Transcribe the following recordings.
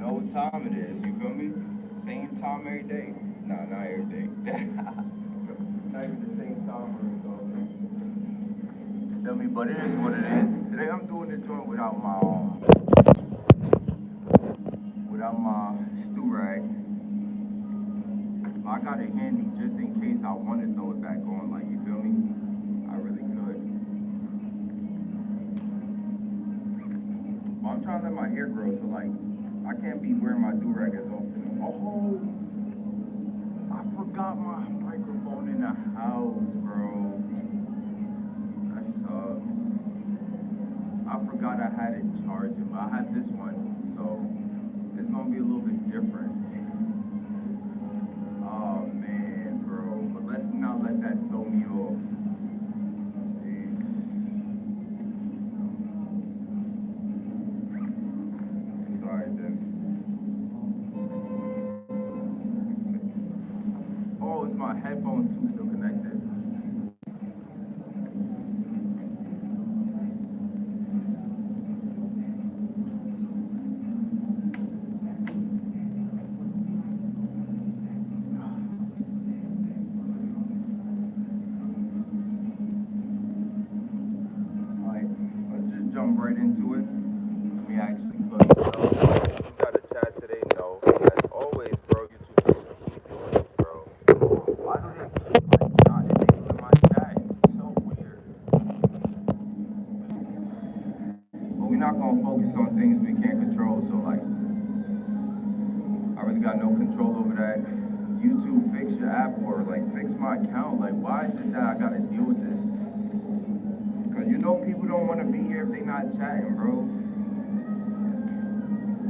know what time it is, you feel me? Same time every day. Nah, not every day. Not even the same time every time. Feel me? But it is what it is. Today I'm doing this joint without my stew rag. I got it handy just in case I want to throw it back on, like, you feel me? I really could. But I'm trying to let my hair grow, so like, I can't be wearing my do-rag as often. Oh, I forgot my microphone in the house, bro. That sucks. I forgot I had it charging, but I had this one, so it's gonna be a little bit different. Oh man, bro. But let's not let that throw me off. Jeez. Sorry, then. Oh, it's my headphones too still connected. Alright, let's just jump right into it. Let me actually look. You got a chat today? No. As always, bro, you two just keep doing this, bro. Why do they keep like not enabling my chat? It's so weird. But we're not gonna focus on things we can't control, so like I really got no control over that. YouTube, fix your app, or like fix my account. Like, why is it that I gotta deal with this? Cause you know people don't wanna be here if they not chatting, bro.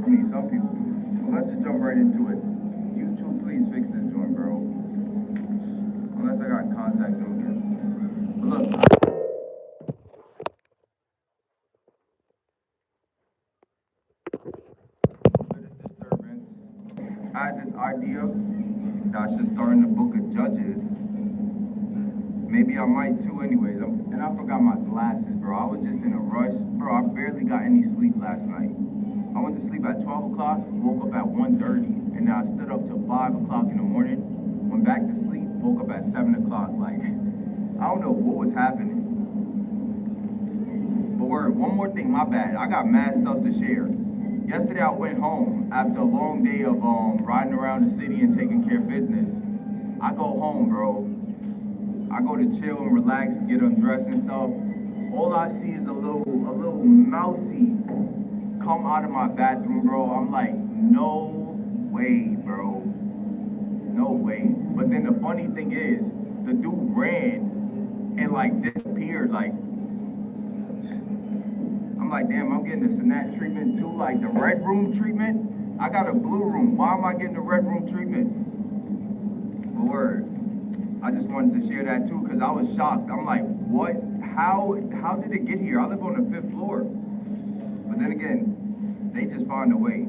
I mean, some people do. Well, let's just jump right into it. YouTube, please fix this joint, bro. Unless I got contact them again. But look. A bit of disturbance. I had this idea that I should start in the book of Judges. Maybe I might too anyways. And I forgot my glasses, bro. I was just in a rush. Bro, I barely got any sleep last night. I went to sleep at 12 o'clock, woke up at 1:30, and then I stood up till 5 o'clock in the morning, went back to sleep, woke up at 7 o'clock. Like, I don't know what was happening. But one more thing, my bad. I got mad stuff to share. Yesterday I went home after a long day of riding around the city and taking care of business. I go home, bro. I go to chill and relax, get undressed and stuff. All I see is a little mousy come out of my bathroom, bro. I'm like, no way, bro. No way. But then the funny thing is, the dude ran and like disappeared. Like, I'm like, damn, I'm getting the Sinat treatment too, like the red room treatment. I got a blue room. Why am I getting the red room treatment? But word. I just wanted to share that too, because I was shocked. I'm like, what? How did it get here? I live on the 5th floor. But then again, they just find a way.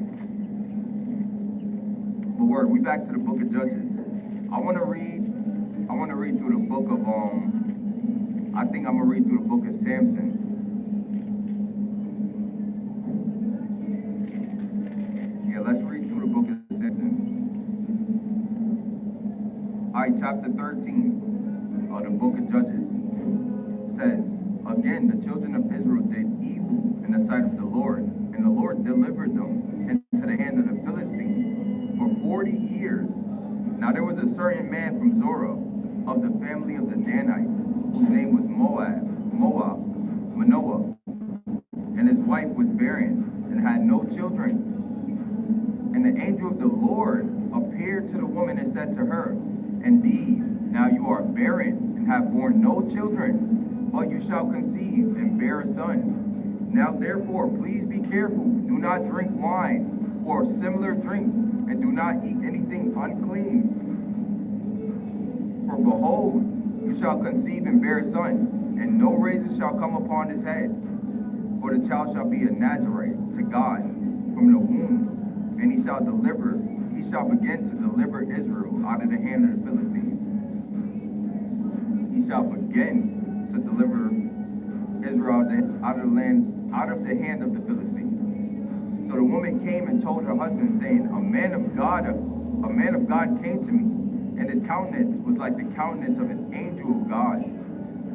But word, we back to the book of Judges. I wanna read through the book of I think I'm gonna read through the book of Samson. Yeah, let's read through the book of Samson. Alright, chapter 13 of the book of Judges says, again, the children of Israel did evil in the sight of the Lord, and the Lord delivered them into the hand of the Philistines for 40 years. Now there was a certain man from Zorah, of the family of the Danites, whose name was Manoah, and his wife was barren and had no children. And the angel of the Lord appeared to the woman and said to her, indeed, now you are barren and have borne no children, but you shall conceive and bear a son. Now therefore, please be careful. Do not drink wine or similar drink, and do not eat anything unclean. For behold, you shall conceive and bear a son, and no razor shall come upon his head. For the child shall be a Nazarite to God from the womb, and he shall begin to deliver Israel out of the hand of the Philistines. He shall begin to deliver Israel out of the hand of the Philistines. So the woman came and told her husband, saying, a man of God came to me, and his countenance was like the countenance of an angel of God,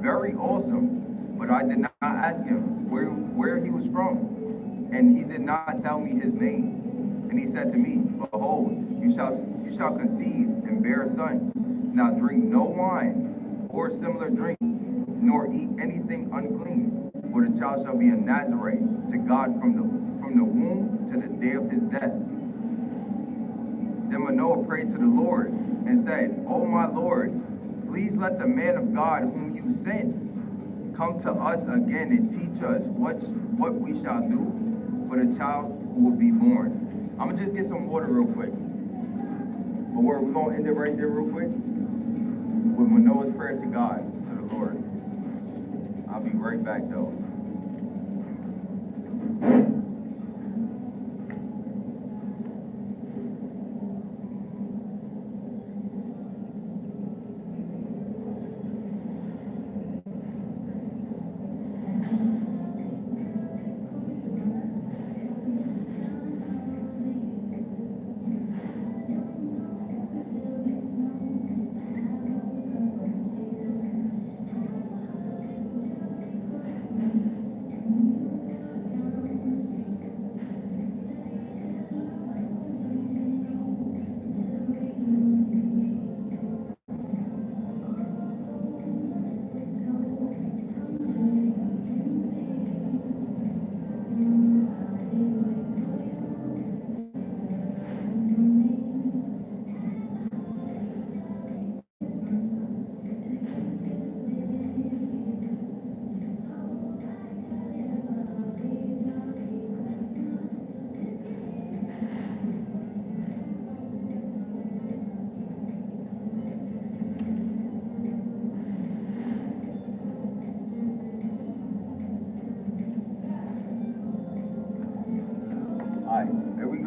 very awesome. But I did not ask him where he was from, and he did not tell me his name. And he said to me, behold, you shall conceive and bear a son. Now drink no wine or similar drink, nor eat anything unclean, for the child shall be a Nazarene to God from the womb to the day of his death. Then Manoah prayed to the Lord and said, O my Lord, please let the man of God whom you sent come to us again and teach us what we shall do for the child who will be born. I'm going to just get some water real quick. But we're going to end it right there real quick with Manoah's prayer to God, to the Lord. I'll be right back though.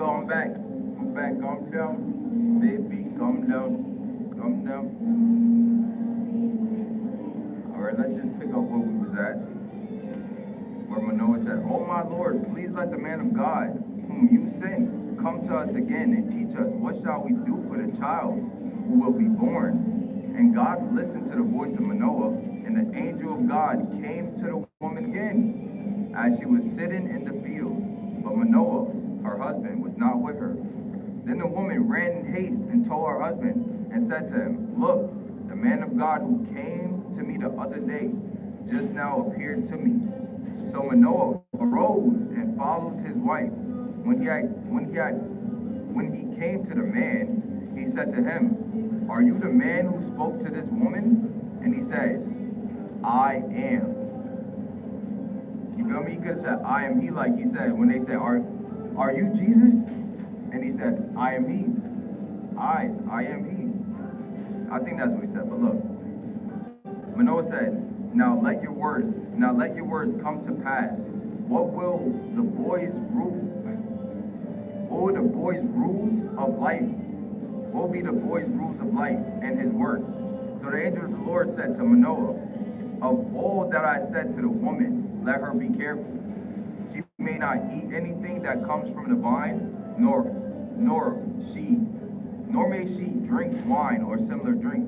I'm back. Calm down. Baby, calm down. Calm down. Alright, let's just pick up where we was at. Where Manoah said, Oh my Lord, please let the man of God whom you sent come to us again and teach us what shall we do for the child who will be born. And God listened to the voice of Manoah, and the angel of God came to the woman again as she was sitting in the field. But Manoah, her husband, was not with her. Then the woman ran in haste and told her husband and said to him, Look, the man of God who came to me the other day just now appeared to me. So Manoah arose and followed his wife. When he came to the man, he said to him, Are you the man who spoke to this woman? And he said, I am. You feel me? He could have said, I am he, like he said when they said, Are you Jesus? And he said, I am he. I am he. I think that's what he said, but look. Manoah said, Now let your words come to pass. What will the boy's rules of life? What will be the boy's rules of life and his work? So the angel of the Lord said to Manoah, Of all that I said to the woman, let her be careful. She may not eat anything that comes from the vine, nor may she drink wine or similar drink,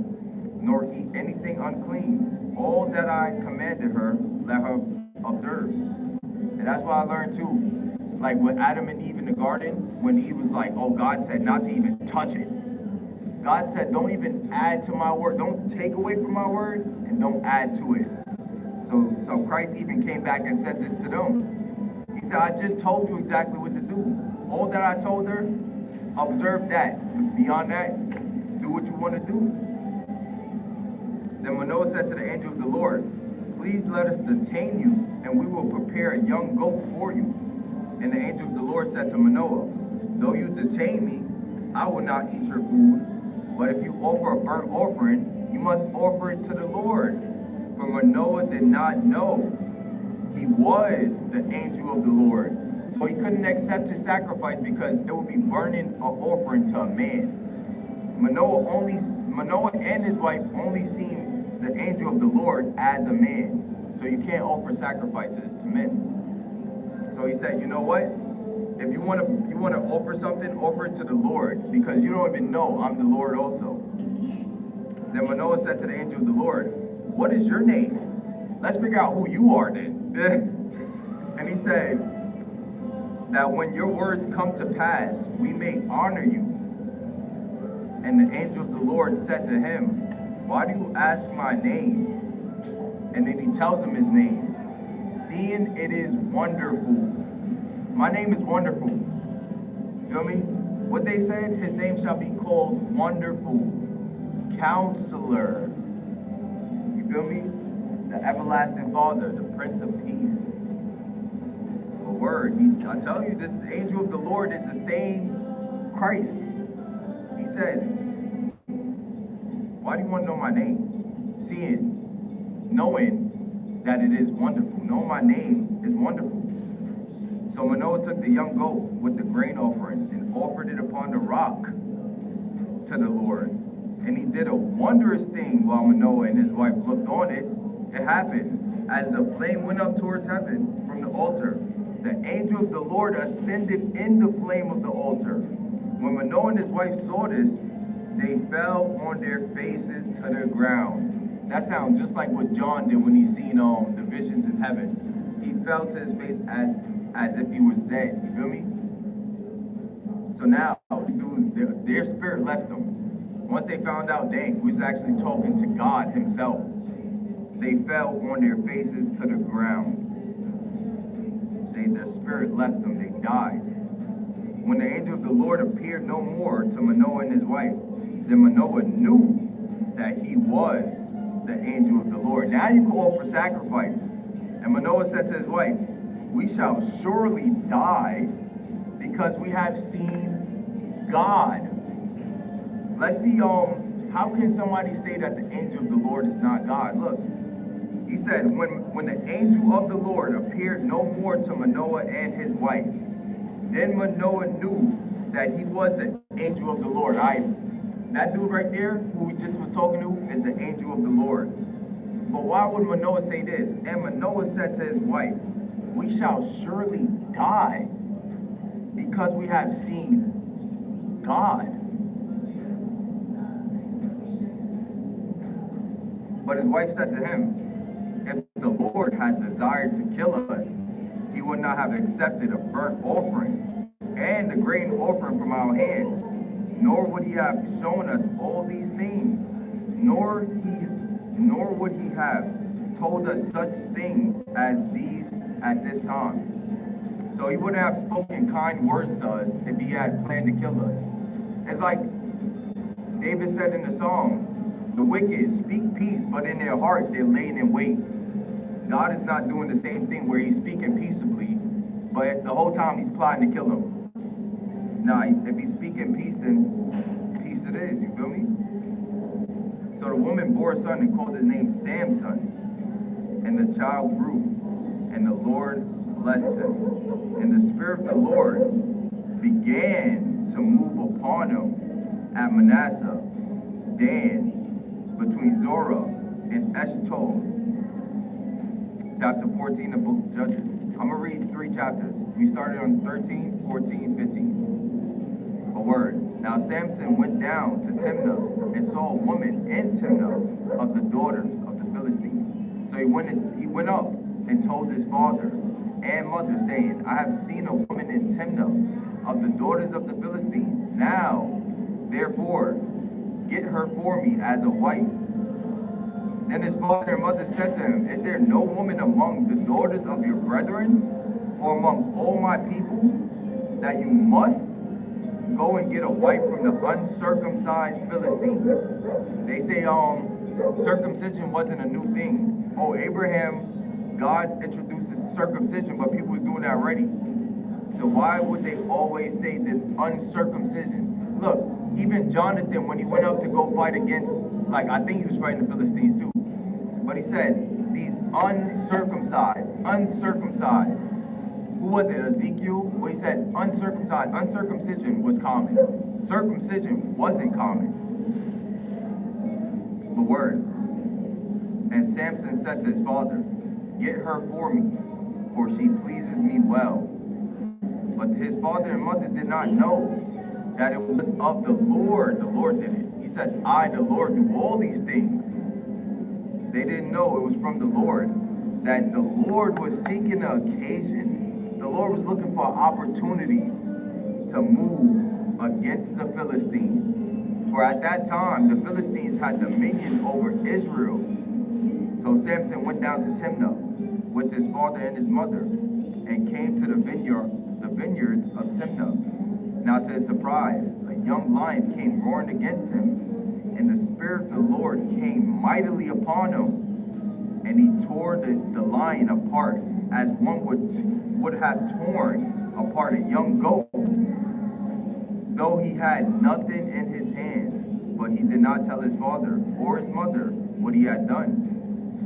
nor eat anything unclean. All that I commanded her, let her observe. And that's why I learned too, like with Adam and Eve in the garden, when Eve was like, oh, God said not to even touch it. God said, don't even add to my word. Don't take away from my word, and don't add to it. So Christ even came back and said this to them. He said, I just told you exactly what to do. All that I told her, observe that. Beyond that, do what you want to do. Then Manoah said to the angel of the Lord, please let us detain you, and we will prepare a young goat for you. And the angel of the Lord said to Manoah, though you detain me, I will not eat your food. But if you offer a burnt offering, you must offer it to the Lord. For Manoah did not know he was the angel of the Lord. So he couldn't accept his sacrifice because it would be burning an offering to a man. Manoah and his wife only seen the angel of the Lord as a man. So you can't offer sacrifices to men. So he said, you know what? If you wanna offer something, offer it to the Lord, because you don't even know I'm the Lord also. Then Manoah said to the angel of the Lord, what is your name? Let's figure out who you are then. And he said, that when your words come to pass, we may honor you. And the angel of the Lord said to him, why do you ask my name? And then he tells him his name. Seeing it is wonderful. My name is wonderful. You feel me? What they said, his name shall be called Wonderful, Counselor. You feel me? The Everlasting Father, the Prince of Peace. A word. I tell you, this angel of the Lord is the same Christ. He said, why do you want to know my name? Seeing, knowing that it is wonderful. Knowing my name is wonderful. So Manoah took the young goat with the grain offering and offered it upon the rock to the Lord. And he did a wondrous thing while Manoah and his wife looked on it. It happened as the flame went up towards heaven from the altar. The angel of the Lord ascended in the flame of the altar. When Manoah and his wife saw this, they fell on their faces to the ground. That sounds just like what John did when he seen the visions in heaven. He fell to his face as if he was dead. You feel me? So now, their spirit left them. Once they found out, dang, we was actually talking to God himself, they fell on their faces to the ground. Their spirit left them. They died. When the angel of the Lord appeared no more to Manoah and his wife, then Manoah knew that he was the angel of the Lord. Now you can offer sacrifice. And Manoah said to his wife, we shall surely die because we have seen God. Let's see, how can somebody say that the angel of the Lord is not God? Look, he said, when the angel of the Lord appeared no more to Manoah and his wife, then Manoah knew that he was the angel of the Lord. That dude right there, who we just was talking to, is the angel of the Lord. But why would Manoah say this? And Manoah said to his wife, we shall surely die because we have seen God. But his wife said to him, if the Lord had desired to kill us, he would not have accepted a burnt offering and a grain offering from our hands, nor would he have shown us all these things, nor would he have told us such things as these at this time. So he wouldn't have spoken kind words to us if he had planned to kill us. It's like David said in the Psalms, the wicked speak peace, but in their heart they're laying in wait. God is not doing the same thing where he's speaking peaceably, but the whole time he's plotting to kill him. Now, if he's speaking peace, then peace it is, you feel me? So the woman bore a son and called his name Samson. And the child grew, and the Lord blessed him. And the Spirit of the Lord began to move upon him at Manasseh, Dan, between Zorah and Eshtaol. Chapter 14 of the book of Judges. I'm going to read 3 chapters. We started on 13, 14, 15. A word. Now Samson went down to Timnah and saw a woman in Timnah of the daughters of the Philistines. So he went up and told his father and mother, saying, I have seen a woman in Timnah of the daughters of the Philistines. Now, therefore, get her for me as a wife. Then his father and mother said to him, is there no woman among the daughters of your brethren, or among all my people, that you must go and get a wife from the uncircumcised Philistines? They say circumcision wasn't a new thing. Oh, Abraham, God introduces circumcision, but people was doing that already. So why would they always say this uncircumcision? Look, even Jonathan, when he went out to go fight against, like, I think he was fighting the Philistines too, but he said, these uncircumcised. Who was it, Ezekiel? Well, he says uncircumcised. Uncircumcision was common. Circumcision wasn't common. The word. And Samson said to his father, get her for me, for she pleases me well. But his father and mother did not know that it was of the Lord. The Lord did it. He said, I, the Lord, do all these things. They didn't know it was from the Lord, that the Lord was seeking an occasion. The Lord was looking for an opportunity to move against the Philistines. For at that time, the Philistines had dominion over Israel. So Samson went down to Timnah with his father and his mother, and came to the vineyards of Timnah. Now to his surprise, a young lion came roaring against him, and the Spirit of the Lord came mightily upon him, and he tore the lion apart as one would have torn apart a young goat, though he had nothing in his hands. But he did not tell his father or his mother what he had done.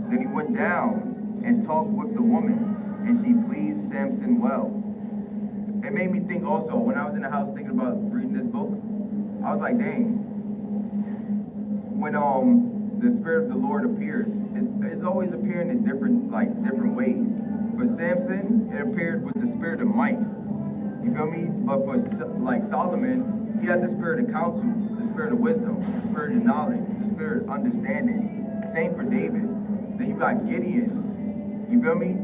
Then he went down and talked with the woman, and she pleased Samson well. It made me think also, when I was in the house thinking about reading this book, I was like, dang, when the Spirit of the Lord appears, it's always appearing in different ways. For Samson, it appeared with the spirit of might. You feel me? But for Solomon, he had the spirit of counsel, the spirit of wisdom, the spirit of knowledge, the spirit of understanding. Same for David. Then you got Gideon. You feel me?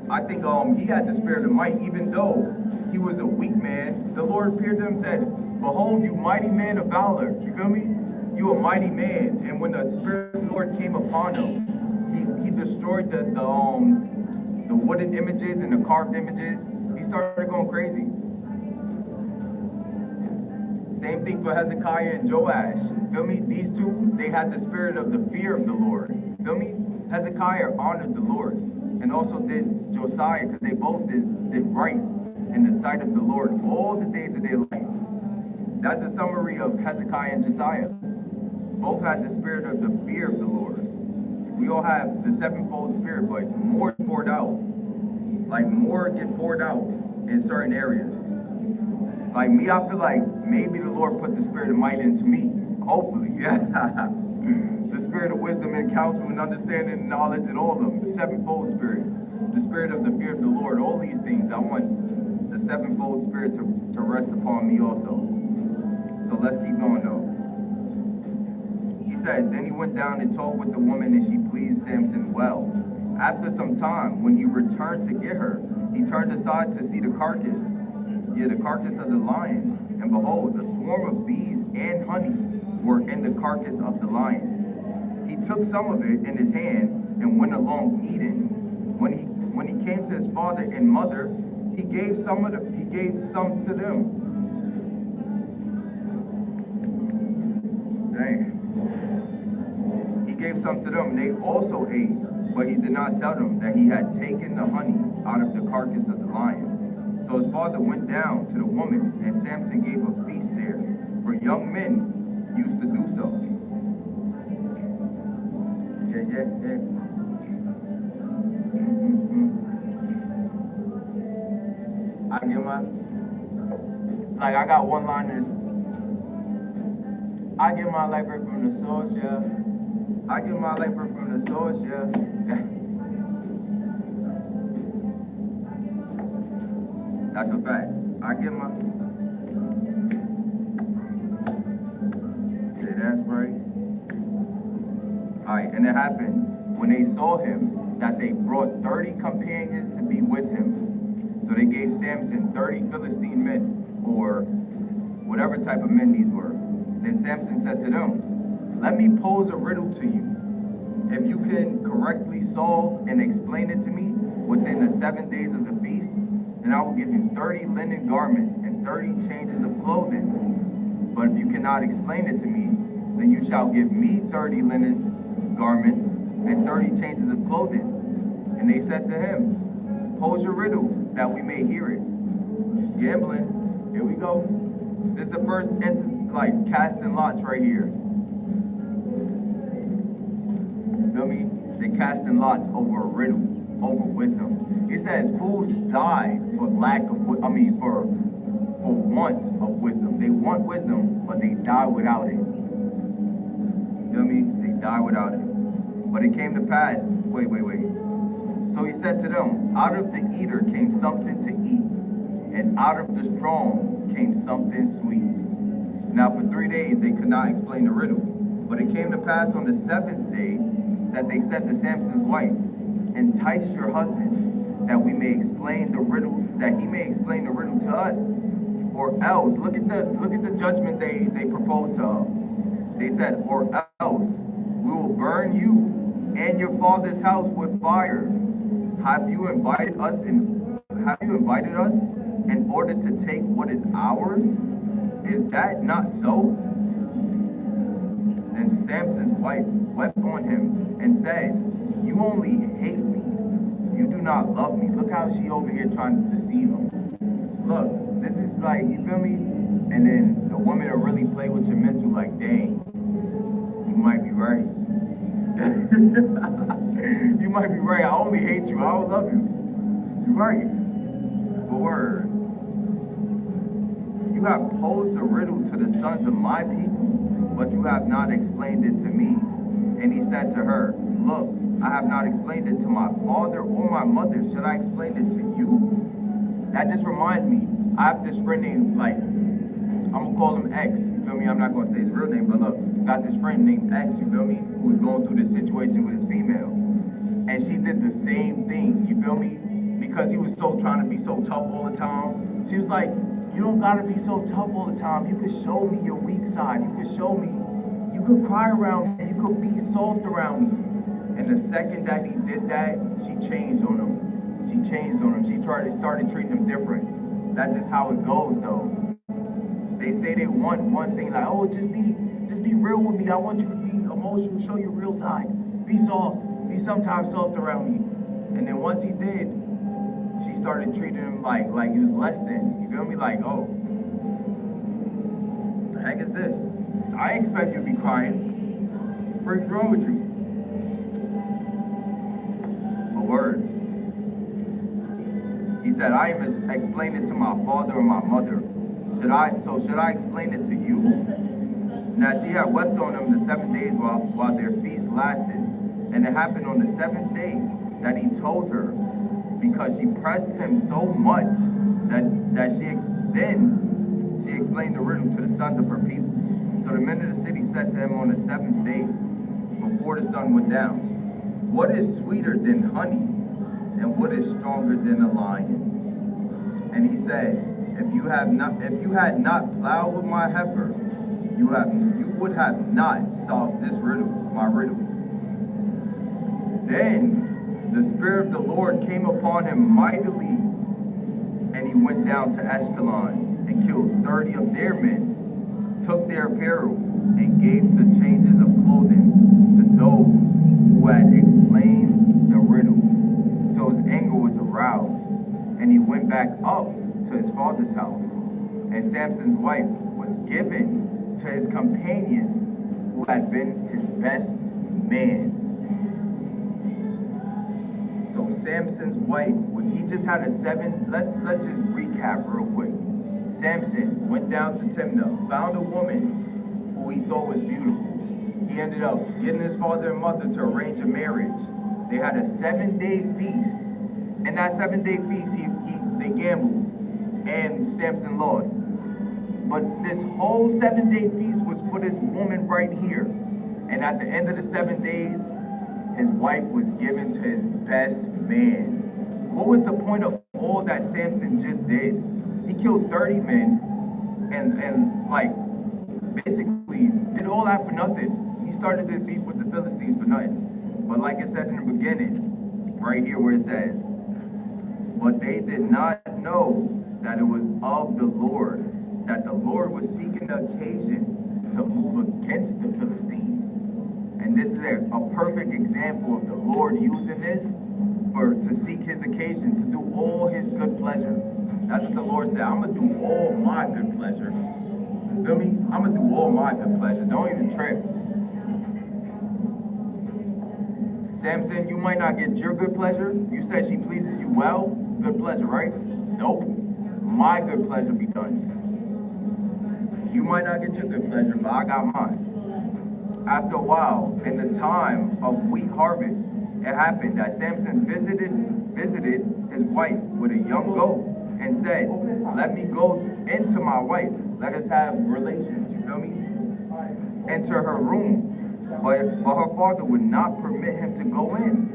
I think he had the spirit of might, even though he was a weak man. The Lord appeared to him and said, behold, you mighty man of valor. You feel me? You a mighty man. And when the Spirit of the Lord came upon him, he destroyed the wooden images and the carved images. He started going crazy. Same thing for Hezekiah and Joash. Feel me? These two, they had the spirit of the fear of the Lord. Feel me? Hezekiah honored the Lord, and also did Josiah, because they both did right in the sight of the Lord all the days of their life. That's a summary of Hezekiah and Josiah. Both had the spirit of the fear of the Lord. We all have the sevenfold spirit, but more poured out. Like more get poured out in certain areas. Like me, I feel like maybe the Lord put the spirit of might into me. Hopefully, yeah. The spirit of wisdom and counsel and understanding and knowledge and all of them. The sevenfold spirit. The spirit of the fear of the Lord. All these things. I want the sevenfold spirit to rest upon me also. So let's keep going though. He said, then he went down and talked with the woman, and she pleased Samson well. After some time, when he returned to get her, he turned aside to see the carcass of the lion. And behold, a swarm of bees and honey were in the carcass of the lion. He took some of it in his hand and went along eating. When he came to his father and mother, he gave some to them. Dang. He gave some to them, and they also ate, but he did not tell them that he had taken the honey out of the carcass of the lion. So his father went down to the woman, and Samson gave a feast there, for young men used to do so. Yeah. I give I got one liners. I get my life right from the source, yeah. I get my life right from the source, yeah. That's a fact. I get my... Yeah, that's right. Alright, and it happened when they saw him that they brought 30 companions to be with him. So they gave Samson 30 Philistine men, or whatever type of men these were. Then Samson said to them, let me pose a riddle to you. If you can correctly solve and explain it to me within the 7 days of the feast, then I will give you 30 linen garments and 30 changes of clothing. But if you cannot explain it to me, then you shall give me 30 linen garments and 30 changes of clothing. And they said to him, pose your riddle that we may hear it. Gambling. Here we go. This is the first instance, like casting lots right here. Feel me? They casting lots over a riddle, over wisdom. He says fools die for for want of wisdom. They want wisdom, but they die without it. Feel me? They die without it. But it came to pass. Wait. So he said to them, out of the eater came something to eat, and out of the strong came something sweet. Now for 3 days they could not explain the riddle. But it came to pass on the seventh day that they said to Samson's wife, entice your husband, that we may explain the riddle, that he may explain the riddle to us. Or else, look at the judgment they proposed to her. They said, or else we will burn you and your father's house with fire. Have you invited us in order to take what is ours? Is that not so? Then Samson's wife wept on him and said, you only hate me. You do not love me. Look how she over here trying to deceive him. Look, this is like, you feel me? And then the woman will really play with your mental like, dang, you might be right. You might be right. I only hate you. I don't love you. You're right. But word. You have posed a riddle to the sons of my people, but you have not explained it to me. And he said to her, look, I have not explained it to my father or my mother. Should I explain it to you? That just reminds me, I have this friend named, like, I'm gonna call him X, you feel me? I'm not gonna say his real name, but look, got this friend named X, you feel me? Who's going through this situation with his female. And she did the same thing, you feel me? Because he was so trying to be so tough all the time. She was like, you don't gotta be so tough all the time. You could show me your weak side. You could show me, you could cry around me. You could be soft around me. And the second that he did that, she changed on him. She changed on him. She started treating him different. That's just how it goes, though. They say they want one thing, like, oh, just be real with me. I want you to be emotional, show your real side. Be soft. Be sometimes soft around me. And then once he did, she started treating him like he was less than. You feel me? Like, oh, the heck is this? I expect you to be crying. What's wrong with you? A word. He said, I even explained it to my father and my mother. Should I explain it to you? Now she had wept on them the 7 days while their feast lasted. And it happened on the 7th day that he told her, because she pressed him so much that she explained the riddle to the sons of her people. So the men of the city said to him on the 7th day, before the sun went down, what is sweeter than honey, and what is stronger than a lion? And he said, if you had not plowed with my heifer, you would have not solved this riddle, my riddle. Then the Spirit of the Lord came upon him mightily, and he went down to Ashkelon and killed 30 of their men, took their apparel, and gave the changes of clothing to those who had explained the riddle. So his anger was aroused, and he went back up to his father's house. And Samson's wife was given to his companion, who had been his best man. So Samson's wife, when he just had let's just recap real quick. Samson went down to Timnah, found a woman who he thought was beautiful. He ended up getting his father and mother to arrange a marriage. They had a 7-day feast. And that 7-day feast, they gambled, and Samson lost. But this whole 7-day feast was for this woman right here. And at the end of the 7 days, his wife was given to his best man. What was the point of all that Samson just did? He killed 30 men and like basically did all that for nothing. He started this beef with the Philistines for nothing. But like it said in the beginning, right here where it says, but they did not know that it was of the Lord, that the Lord was seeking the occasion to move against the Philistines. And this is a perfect example of the Lord using this to seek his occasion, to do all his good pleasure. That's what the Lord said. I'm going to do all my good pleasure. You feel me? I'm going to do all my good pleasure. Don't even trip. Samson, you might not get your good pleasure. You said she pleases you well. Good pleasure, right? Nope. My good pleasure be done. You might not get your good pleasure, but I got mine. After a while, in the time of wheat harvest, it happened that Samson visited his wife with a young goat and said, let me go into my wife. Let us have relations, you feel me? Enter her room. But her father would not permit him to go in.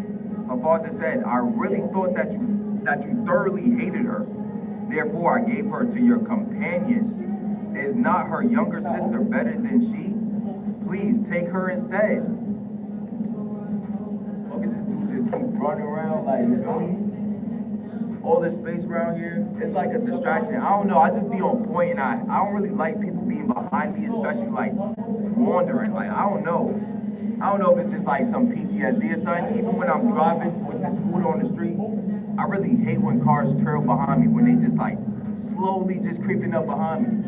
Her father said, I really thought that you thoroughly hated her. Therefore, I gave her to your companion. Is not her younger sister better than she? Please take her instead. Look at this dude just keep running around like, you feel me? All this space around here, it's like a distraction. I don't know, I just be on point, and I don't really like people being behind me, especially like wandering. Like, I don't know if it's just like some PTSD or something. Even when I'm driving with the scooter on the street, I really hate when cars trail behind me, when they just like slowly just creeping up behind me.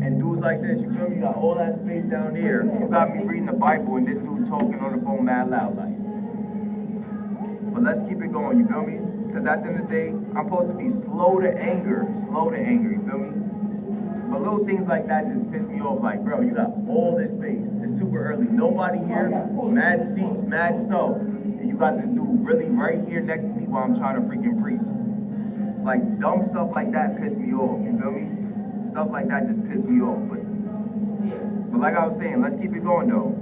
And dudes like this, you feel me? You got all that space down here. You got me reading the Bible and this dude talking on the phone mad loud like. But let's keep it going, you feel me? Because at the end of the day, I'm supposed to be slow to anger, you feel me? But little things like that just piss me off. Like, bro, you got all this space. It's super early. Nobody here, mad seats, mad stuff. And you got this dude really right here next to me while I'm trying to freaking preach. Like, dumb stuff like that piss me off, you feel me? Stuff like that just piss me off. But like I was saying, let's keep it going though.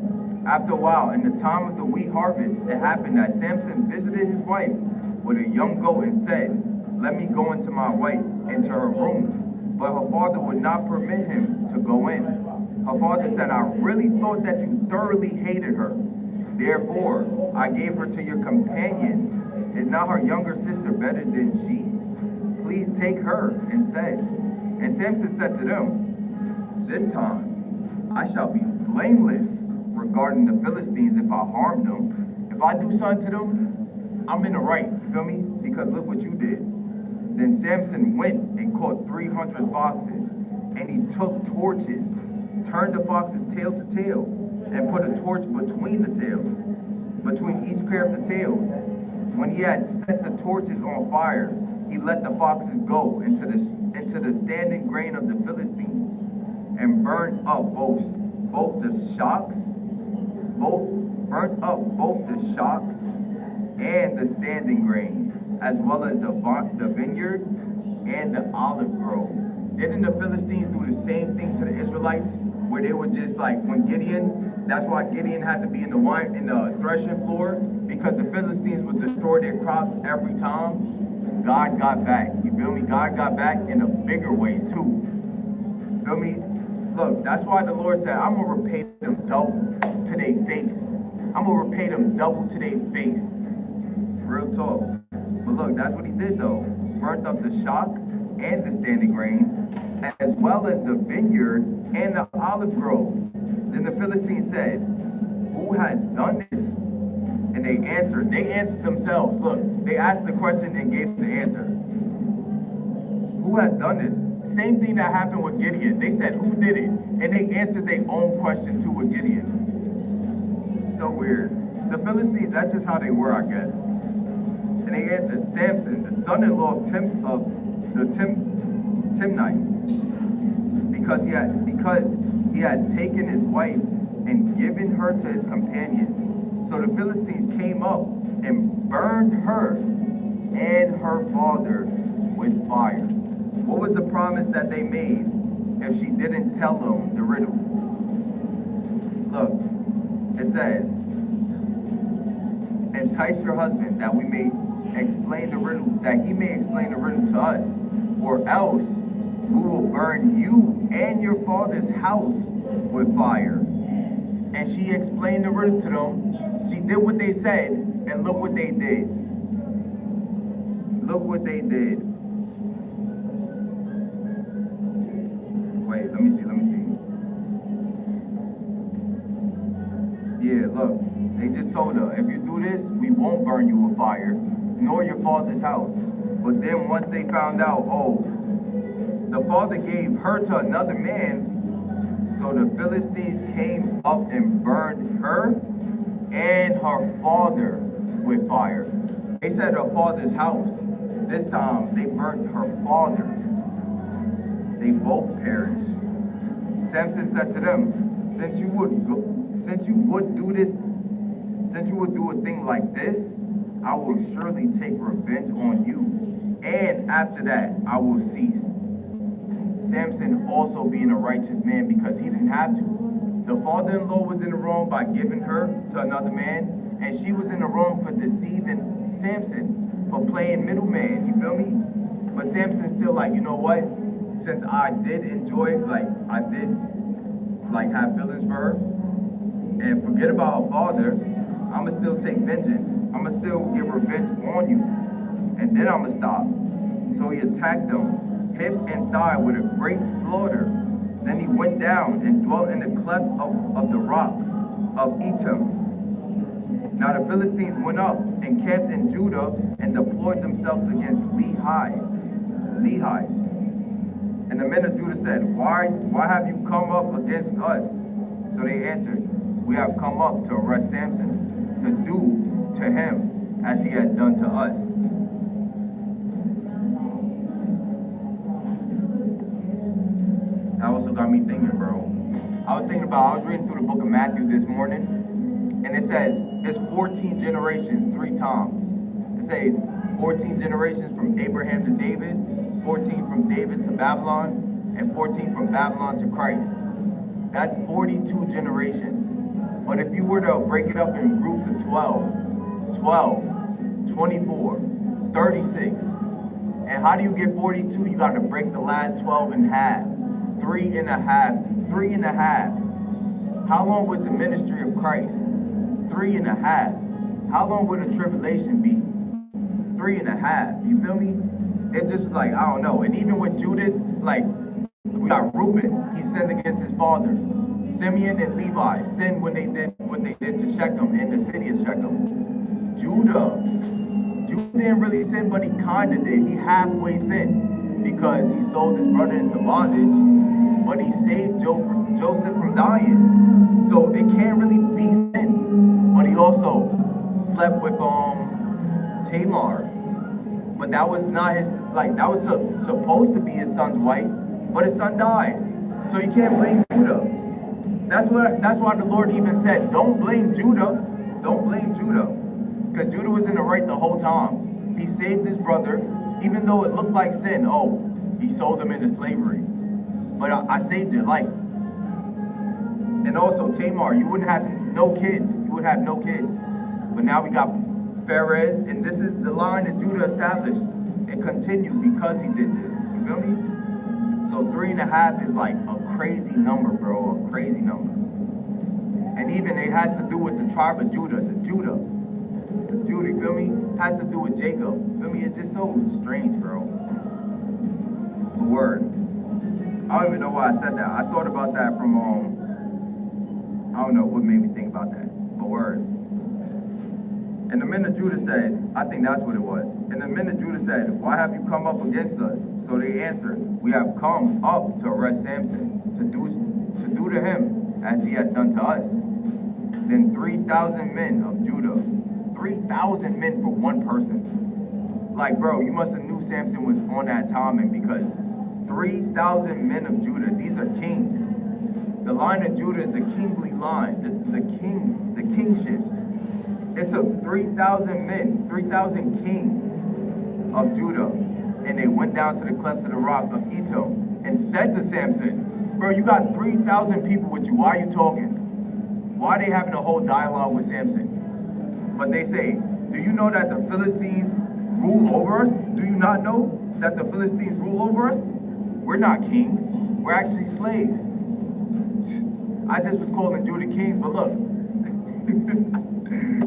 After a while, in the time of the wheat harvest, it happened that Samson visited his wife with a young goat and said, let me go into my wife, into her room. But her father would not permit him to go in. Her father said, I really thought that you thoroughly hated her. Therefore, I gave her to your companion. Is not her younger sister better than she? Please take her instead. And Samson said to them, this time I shall be blameless regarding the Philistines if I harm them. If I do something to them, I'm in the right, you feel me? Because look what you did. Then Samson went and caught 300 foxes, and he took torches, turned the fox's tail to tail, and put a torch between the tails, between each pair of the tails. When he had set the torches on fire, he let the foxes go into the standing grain of the Philistines, and burned up both the shocks and the standing grain, as well as the vineyard and the olive grove. Didn't the Philistines do the same thing to the Israelites, where they would just like, when Gideon, that's why Gideon had to be in the threshing floor, because the Philistines would destroy their crops every time. God got back, you feel me? God got back in a bigger way too, feel me? Look, that's why the Lord said, I'm gonna repay them double to their face. I'm gonna repay them double to their face. Real talk. But look, that's what he did though. Burnt up the shock and the standing grain, as well as the vineyard and the olive groves. Then the Philistines said, who has done this? And they answered themselves. Look, they asked the question and gave the answer. Who has done this? Same thing that happened with Gideon. They said, who did it? And they answered their own question too with Gideon. So weird. The Philistines, that's just how they were, I guess. And they answered, Samson, the son-in-law of the Timnites, because he has taken his wife and given her to his companion. So the Philistines came up and burned her and her father with fire. What was the promise that they made if she didn't tell them the riddle? Look, it says, entice your husband that we may explain the riddle, that he may explain the riddle to us, or else we will burn you and your father's house with fire. And she explained the riddle to them. She did what they said, and look what they did. Look what they did. Wait, let me see. Yeah, look, they just told her, if you do this, we won't burn you with fire, nor your father's house. But then once they found out, oh, the father gave her to another man, so the Philistines came up and burned her and her father with fire. They said her father's house. This time, they burnt her father. They both perished. Samson said to them, since you would do a thing like this, I will surely take revenge on you and after that I will cease. Samson also being a righteous man because he didn't have to. The father-in-law was in the wrong by giving her to another man, and she was in the wrong for deceiving Samson, for playing middleman, you feel me? But Samson's still like, you know what? Since I did enjoy it, like I did like have feelings for her, and forget about her father, I'ma still take vengeance. I'ma still get revenge on you. And then I'ma stop. So he attacked them, hip and thigh, with a great slaughter. Then he went down and dwelt in the cleft of the rock of Etam. Now the Philistines went up and camped in Judah and deployed themselves against Lehi. And the men of Judah said, why have you come up against us? So they answered, we have come up to arrest Samson, to do to him as he had done to us. That also got me thinking, bro. I was reading through the book of Matthew this morning, and it says, it's 14 generations, 3 times. It says 14 generations from Abraham to David, 14 from David to Babylon, and 14 from Babylon to Christ. That's 42 generations. But if you were to break it up in groups of 12, 24, 36, and how do you get 42? You got to break the last 12 in half. 3 and a half. How long was the ministry of Christ? 3 and a half. How long would the tribulation be? 3 and a half. You feel me? It's just like, I don't know. And even with Judas, like, we got Reuben. He sinned against his father. Simeon and Levi sinned when they did what they did to Shechem in the city of Shechem. Judah didn't really sin, but he kind of did. He halfway sinned because he sold his brother into bondage, but he saved Joseph from dying. So it can't really be sin. But he also slept with Tamar. But that was not his, like, that was supposed to be his son's wife, but his son died. So you can't blame Judah. That's why the Lord even said, don't blame Judah. Don't blame Judah. Because Judah was in the right the whole time. He saved his brother, even though it looked like sin. Oh, he sold him into slavery. But I saved your life. And also Tamar, you wouldn't have no kids. You would have no kids. But now we got Perez, and this is the line that Judah established. It continued because he did this. You feel me? So 3 and a half is like a crazy number, bro. A crazy number. And even it has to do with the tribe of Judah. Judah, you feel me? Has to do with Jacob. Feel me? It's just so strange, bro. The word. I don't even know why I said that. I thought about that from I don't know what made me think about that. The word. And the men of Judah said, I think that's what it was. And the men of Judah said, why have you come up against us? So they answered, we have come up to arrest Samson, to do to him as he had done to us. Then 3,000 men of Judah, 3,000 men for one person. Like, bro, you must have knew Samson was on that timing, because 3,000 men of Judah, these are kings. The line of Judah is the kingly line. This is the kingship. It took 3,000 men, 3,000 kings of Judah, and they went down to the cleft of the rock of Etam and said to Samson, bro, you got 3,000 people with you. Why are you talking? Why are they having a whole dialogue with Samson? But they say, do you know that the Philistines rule over us? Do you not know that the Philistines rule over us? We're not kings. We're actually slaves. I just was calling Judah kings, but look.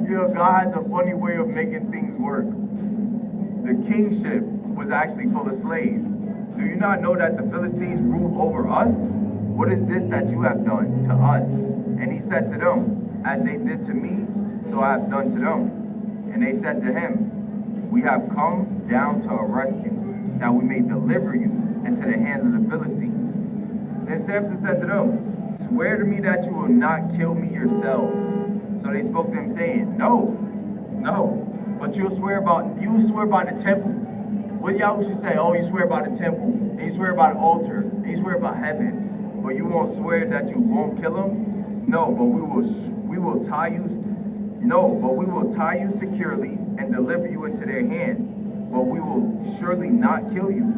You know, God has a funny way of making things work. The kingship was actually full of slaves. Do you not know that the Philistines rule over us? What is this that you have done to us? And he said to them, as they did to me, so I have done to them. And they said to him, we have come down to arrest you, that we may deliver you into the hands of the Philistines. Then Samson said to them, swear to me that you will not kill me yourselves. So they spoke to him, saying, no, but you'll swear by the temple. What Yahusha say? Oh, you swear by the temple, and you swear by the altar, and you swear by heaven, but you won't swear that you won't kill him? No, but we will tie you securely and deliver you into their hands. but we will surely not kill you.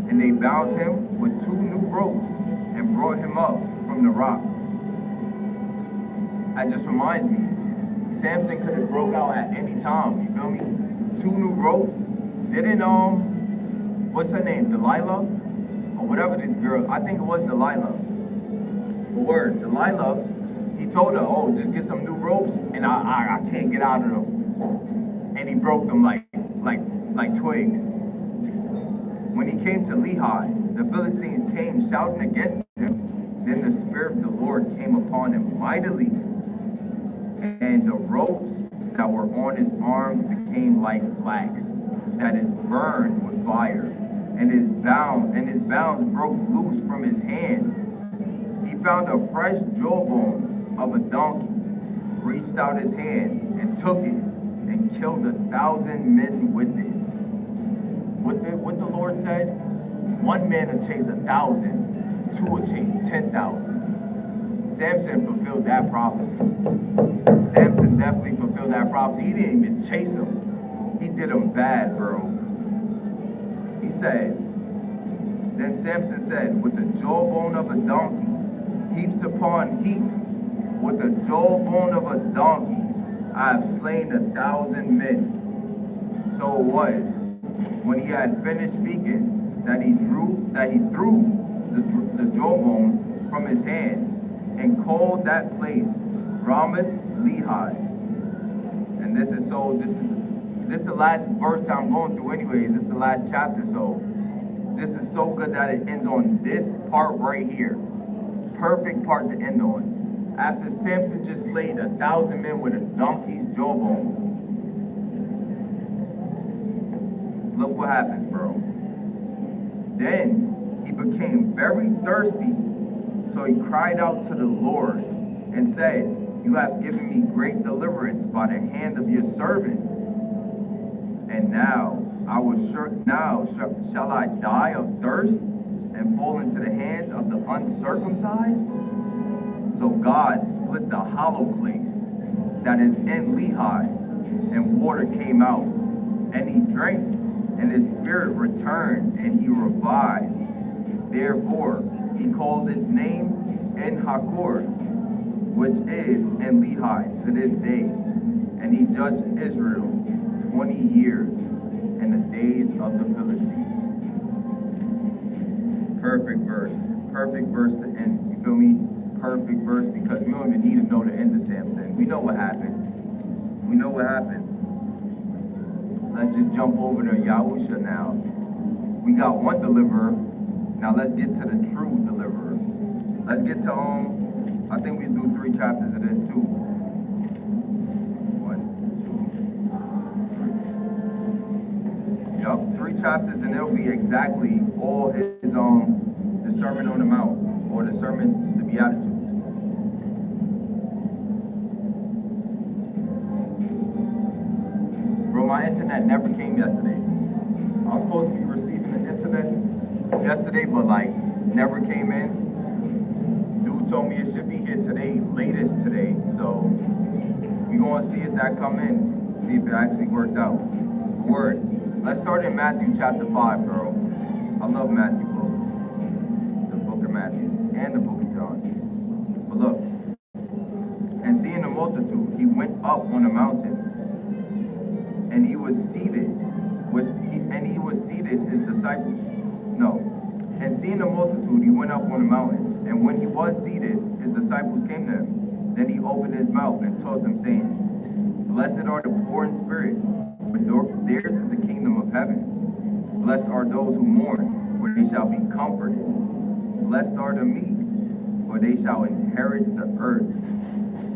And they bound him with 2 new ropes and brought him up from the rock. That just reminds me, Samson could have broke out at any time, you feel me? 2 new ropes. Didn't, what's her name, Delilah? Or whatever this girl, I think it was Delilah. But word, Delilah, he told her, oh, just get some new ropes and I can't get out of them. And he broke them like twigs. When he came to Lehi, the Philistines came shouting against him. Then the Spirit of the Lord came upon him mightily, and the ropes that were on his arms became like flax that is burned with fire, and his bounds broke loose from his hands. He found a fresh jawbone of a donkey, reached out his hand and took it, and killed 1,000 men with it. What the Lord said, 1 man will chase 1,000, 2 will chase 10,000. Samson fulfilled that prophecy. Samson definitely fulfilled that prophecy. He didn't even chase him. He did him bad, bro. He said, then Samson said, with the jawbone of a donkey, heaps upon heaps, with the jawbone of a donkey, I have slain 1,000 men. So it was, when he had finished speaking, that he threw the jawbone from his hand and called that place Ramath Lehi. And this is the last verse that I'm going through anyways. This is the last chapter, so this is so good that it ends on this part right here. Perfect part to end on. After Samson just slayed 1,000 men with a donkey's jawbone. Look what happens, bro. Then he became very thirsty, so he cried out to the Lord and said, you have given me great deliverance by the hand of your servant. And now shall I die of thirst and fall into the hand of the uncircumcised? So God split the hollow place that is in Lehi, and water came out, and he drank, and his spirit returned, and he revived. Therefore he called its name En-Hakkore, which is in Lehi to this day. And he judged Israel 20 years in the days of the Philistines. Perfect verse to end. You feel me? Perfect verse, because we don't even need to know the end of Samson. We know what happened. We know what happened. Let's just jump over to Yahusha now. We got one deliverer. Now let's get to the true deliverer. Let's get to, I think we do 3 chapters of this too. 1, 2, 3. Yup, 3 chapters, and it'll be exactly all his, the Sermon on the Mount, or the Sermon, the Beatitudes. Bro, my internet never came yesterday. I was supposed to be receiving the internet yesterday, but like, never came in. Dude told me it should be here today, latest today. So, we gonna see if that come in, see if it actually works out. Word. Let's start in Matthew chapter 5, bro. I love Matthew book. The book of Matthew and the book of John. But look, and seeing the multitude, he went up on a mountain, and he was seated his disciples. No. And seeing the multitude, he went up on a mountain, and when he was seated, his disciples came to him. Then he opened his mouth and taught them, saying, blessed are the poor in spirit, for theirs is the kingdom of heaven. Blessed are those who mourn, for they shall be comforted. Blessed are the meek, for they shall inherit the earth.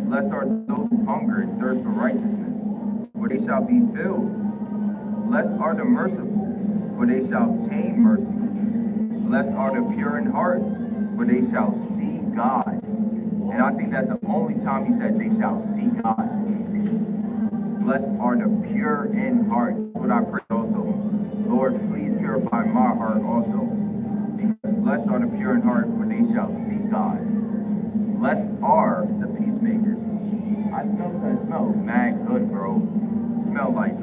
Blessed are those who hunger and thirst for righteousness, for they shall be filled. Blessed are the merciful, for they shall obtain mercy. Blessed are the pure in heart, for they shall see God. And I think that's the only time he said they shall see God. Blessed are the pure in heart. That's what I pray also. Lord, please purify my heart also. Because blessed are the pure in heart, for they shall see God. Blessed are the peacemakers. I smell mad good, bro. Smell like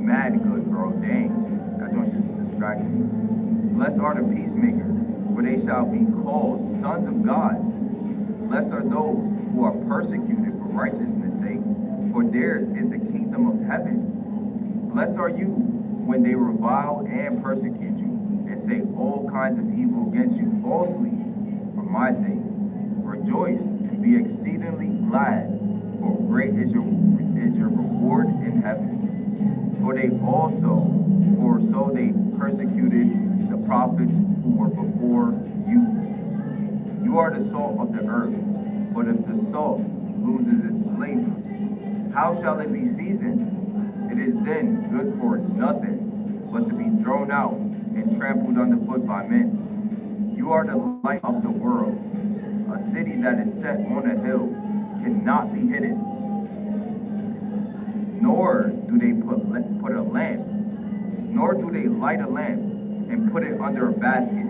mad good, bro. Dang, that joint just distracted me. Blessed are the peacemakers, for they shall be called sons of God. Blessed are those who are persecuted for righteousness' sake, for theirs is the kingdom of heaven. Blessed are you when they revile and persecute you, and say all kinds of evil against you falsely for my sake. Rejoice and be exceedingly glad, for great is your reward in heaven. For so they persecuted the prophets who were before you. You are the salt of the earth, but if the salt loses its flavor, how shall it be seasoned? It is then good for nothing, but to be thrown out and trampled underfoot by men. You are the light of the world. A city that is set on a hill cannot be hidden. Nor do they light a lamp and put it under a basket,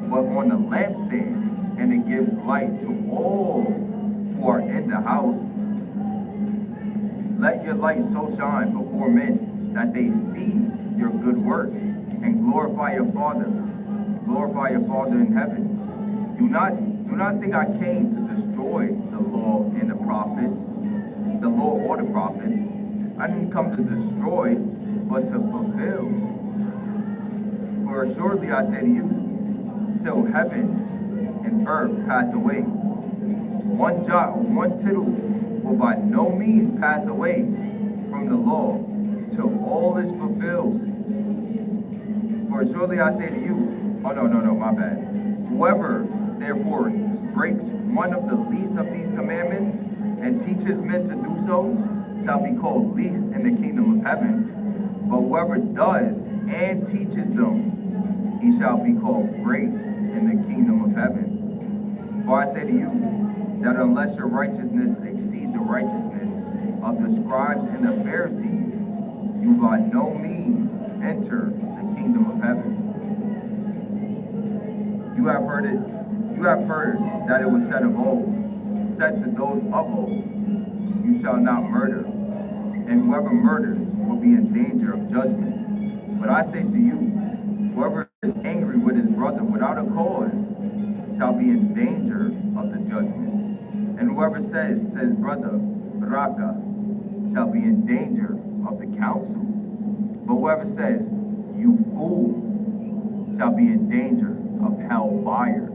but on the lampstand, and it gives light to all who are in the house. Let your light so shine before men that they see your good works and glorify your Father in heaven. Do not think I came to destroy the law and the prophets, the law or the prophets. I didn't come to destroy, but to fulfill. For assuredly I say to you, till heaven and earth pass away, one jot or one tittle will by no means pass away from the law till all is fulfilled. For surely I say to you, no, my bad. Whoever therefore breaks one of the least of these commandments and teaches men to do so shall be called least in the kingdom of heaven. But whoever does and teaches them, he shall be called great in the kingdom of heaven. For I say to you, that unless your righteousness exceed the righteousness of the scribes and the Pharisees, you by no means enter the kingdom of heaven. You have heard that it was said to those of old, you shall not murder, and whoever murders will be in danger of judgment. But I say to you, whoever is angry with his brother without a cause shall be in danger of the judgment. And whoever says to his brother, Raka, shall be in danger of the council. But whoever says, you fool, shall be in danger of hell fire.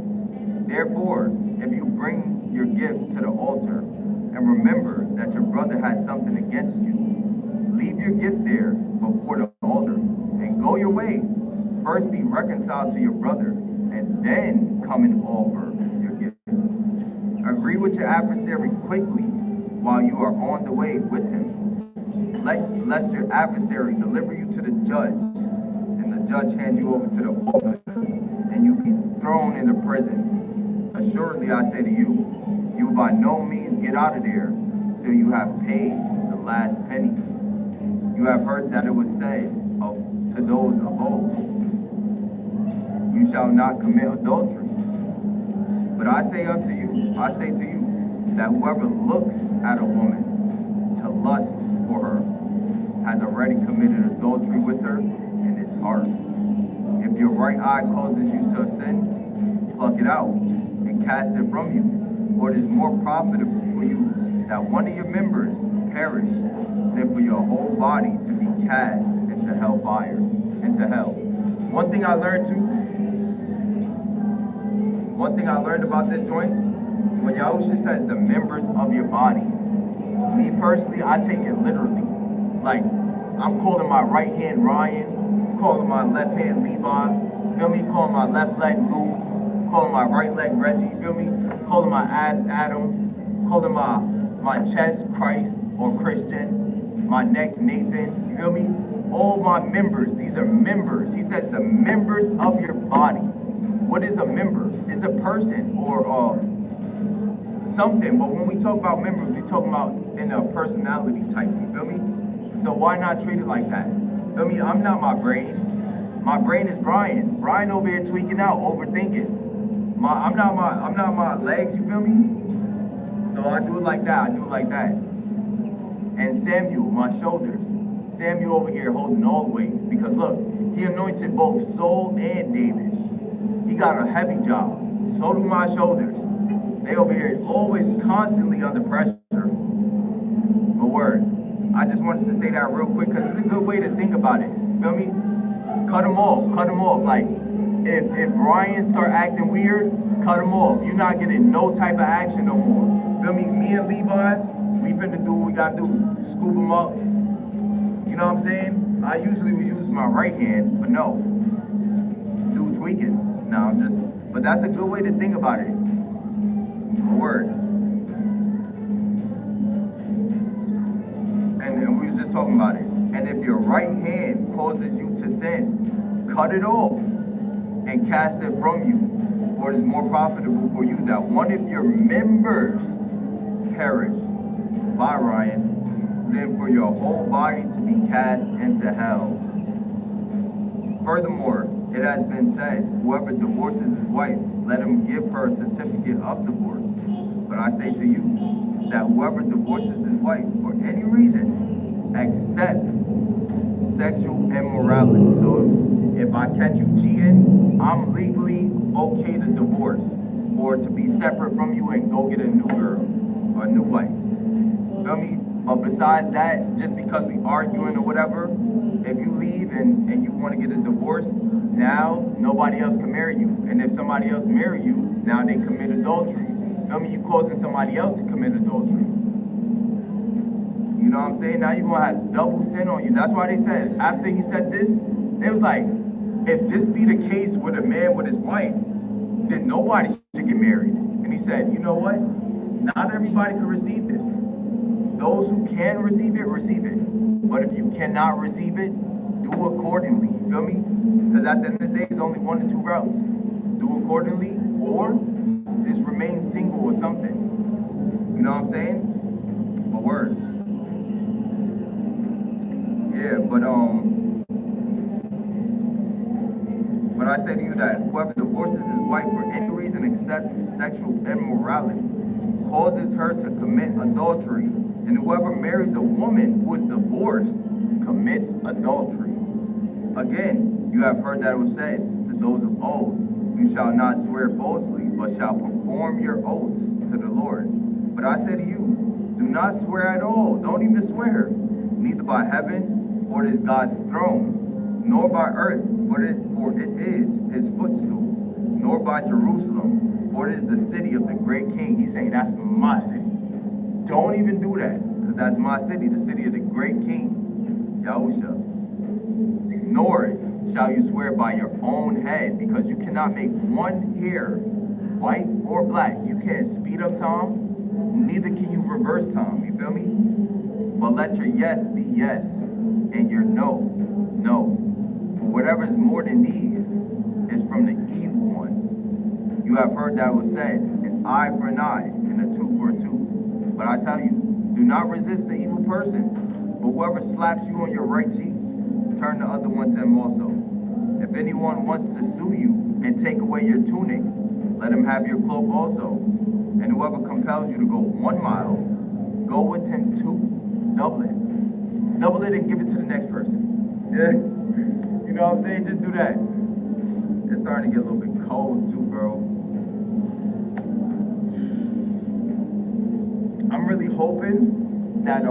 Therefore, if you bring your gift to the altar, and remember that your brother has something against you, leave your gift there before the altar, and go your way. First be reconciled to your brother, and then come and offer your gift. Agree with your adversary quickly while you are on the way with him, lest your adversary deliver you to the judge, and the judge hand you over to the officer, and you be thrown into prison. Assuredly, I say to you, you will by no means get out of there till you have paid the last penny. You have heard that it was said to those of old, you shall not commit adultery. But I say to you, that whoever looks at a woman to lust for her has already committed adultery with her in his heart. If your right eye causes you to sin, pluck it out and cast it from you. For it is more profitable for you that one of your members perish than for your whole body to be cast into hellfire, into hell. One thing I learned about this joint, when Yahusha says the members of your body, me personally, I take it literally. Like, I'm calling my right hand Ryan, calling my left hand Levi, feel me? Calling my left leg Luke, calling my right leg Reggie, feel me? Calling my abs Adam, calling my chest Christ or Christian, my neck Nathan, you feel me? All my members, these are members. He says the members of your body. What is a member? It's a person or something, but when we talk about members, we talk about in a personality type, you feel me? So why not treat it like that? Feel me? I'm not my brain. My brain is Brian. Brian over here tweaking out, overthinking. I'm not my legs, you feel me? So I do it like that, And Samuel, my shoulders. Samuel over here holding all the weight. Because look, he anointed both Saul and David. He got a heavy job. So do my shoulders. They over here always constantly under pressure. A word. I just wanted to say that real quick because it's a good way to think about it. Feel me? Cut him off. Cut him off. Like, if Brian start acting weird, cut him off. You're not getting no type of action no more. Feel me? Me and Levi, we finna do what we gotta do. Scoop him up. You know what I'm saying? I usually would use my right hand, but no. Dude tweaking. No, I'm just, but that's a good way to think about it. A word. And we was just talking about it. And if your right hand causes you to sin, cut it off and cast it from you. For it is more profitable for you that one of your members perish, by Ryan, than for your whole body to be cast into hell. Furthermore, it has been said, whoever divorces his wife, let him give her a certificate of divorce. But I say to you that whoever divorces his wife for any reason, except sexual immorality. So if I catch you cheating, I'm legally okay to divorce or to be separate from you and go get a new girl or a new wife. Feel me? But besides that, just because we arguing or whatever, if you leave and you want to get a divorce, now nobody else can marry you. And if somebody else marry you, now they commit adultery. Feel me? You causing somebody else to commit adultery. You know what I'm saying? Now you're going to have double sin on you. That's why they said, after he said this, they was like, if this be the case with a man with his wife, then nobody should get married. And he said, you know what? Not everybody can receive this. Those who can receive it, receive it. But if you cannot receive it, do accordingly. You feel me? Because at the end of the day, it's only one or two routes. Do accordingly, or just remain single or something. You know what I'm saying? A word. Yeah, but I say to you that whoever divorces his wife for any reason except sexual immorality causes her to commit adultery, and whoever marries a woman who is divorced commits adultery. Again, you have heard that it was said to those of old, you shall not swear falsely, but shall perform your oaths to the Lord. But I say to you, do not swear at all. Don't even swear, neither by heaven, for it is God's throne, nor by earth, for it is his footstool, nor by Jerusalem, for it is the city of the great king. He's saying, that's my city. Don't even do that, because that's my city, the city of the great king, Yahusha. Nor shall you swear by your own head, because you cannot make one hair white or black. You can't speed up time, neither can you reverse time, you feel me? But let your yes be yes, and your no, no. For whatever is more than these is from the evil one. You have heard that it was said, an eye for an eye, and a tooth for a tooth. But I tell you, do not resist the evil person, but whoever slaps you on your right cheek, turn the other one to him also. If anyone wants to sue you and take away your tunic, let him have your cloak also. And whoever compels you to go 1 mile, go with him 2. Double it. Double it and give it to the next person. Yeah. You know what I'm saying? Just do that. It's starting to get a little bit cold too, bro. I'm really hoping that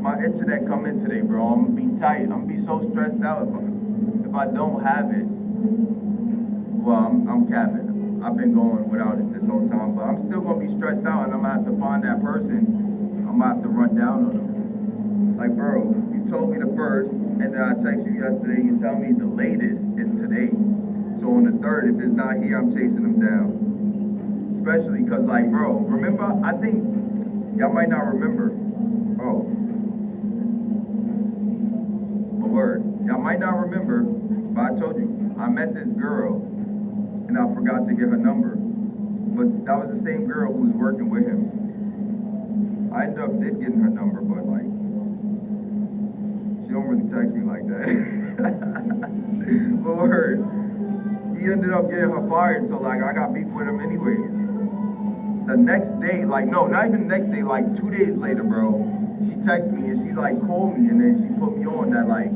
my internet come in today, bro. I'm gonna be tight. I'm gonna be so stressed out if I don't have it. Well, I'm capping. I've been going without it this whole time, but I'm still gonna be stressed out, and I'm gonna have to find that person. I'm gonna have to run down on them. Like, bro, you told me the first, and then I text you yesterday. You tell me the latest is today. So on the 3rd, if it's not here, I'm chasing them down. Especially because, like, bro, remember? I think y'all might not remember. Oh. Word. Y'all might not remember, but I told you, I met this girl and I forgot to get her number. But that was the same girl who was working with him. I ended up getting her number, but like, she don't really text me like that. But word, he ended up getting her fired, so like, I got beef with him anyways. The next day, like, no, not even the next day, like 2 days later, bro, she texted me and she's like, called me, and then she put me on that, like,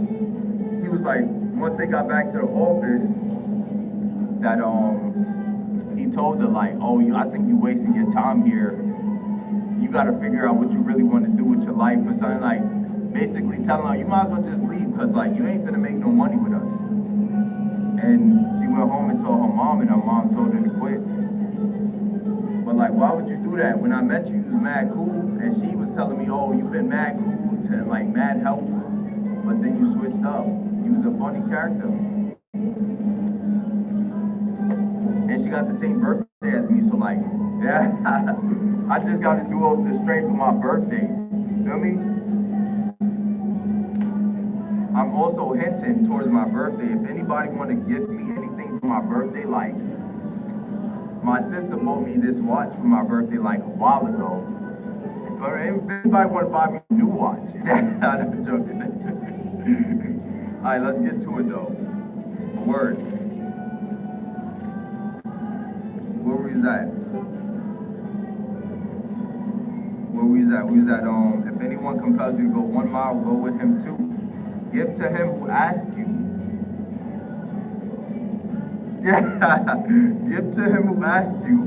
he was like, once they got back to the office, that he told her like, oh, I think you wasting your time here. You got to figure out what you really want to do with your life, or something, like basically telling her you might as well just leave, because like you ain't gonna make no money with us. And she went home and told her mom, and her mom told her to quit. But like, why would you do that? When I met you, you was mad cool, and she was telling me, oh, you've been mad cool to like mad helpful, but then you switched up. You was a funny character. And she got the same birthday as me, so like, yeah, I just got to do off the strength of my birthday. You feel me? I'm also hinting towards my birthday. If anybody want to give me anything for my birthday, like, my sister bought me this watch for my birthday like a while ago. But if anybody want to buy me a new watch, I'm joking. All right, let's get to it though. Word. Where we was at? Where we was at? We was at, if anyone compels you to go 1 mile, go with him too. Give to him who asks you. Yeah, give to him who asks you.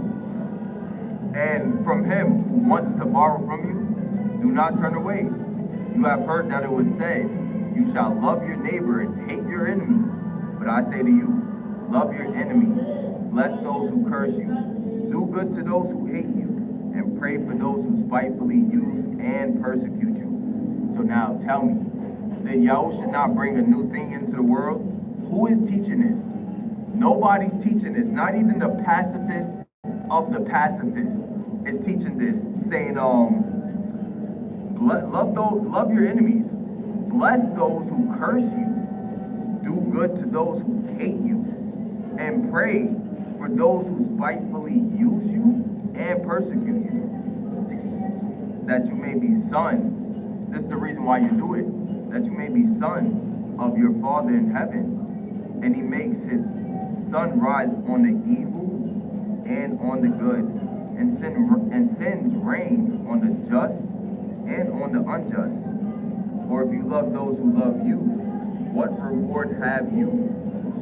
And from him who wants to borrow from you, do not turn away. You have heard that it was said, you shall love your neighbor and hate your enemy. But I say to you, love your enemies. Bless those who curse you. Do good to those who hate you. And pray for those who spitefully use and persecute you. So now tell me, that Yahweh should not bring a new thing into the world? Who is teaching this? Nobody's teaching this. Not even the pacifist of the pacifists is teaching this. Saying, love your enemies. Bless those who curse you. Do good to those who hate you. And pray for those who spitefully use you and persecute you. That you may be sons. This is the reason why you do it. That you may be sons of your Father in heaven. And he makes his sun rise on the evil and on the good, and sends rain on the just and on the unjust. For if you love those who love you, what reward have you?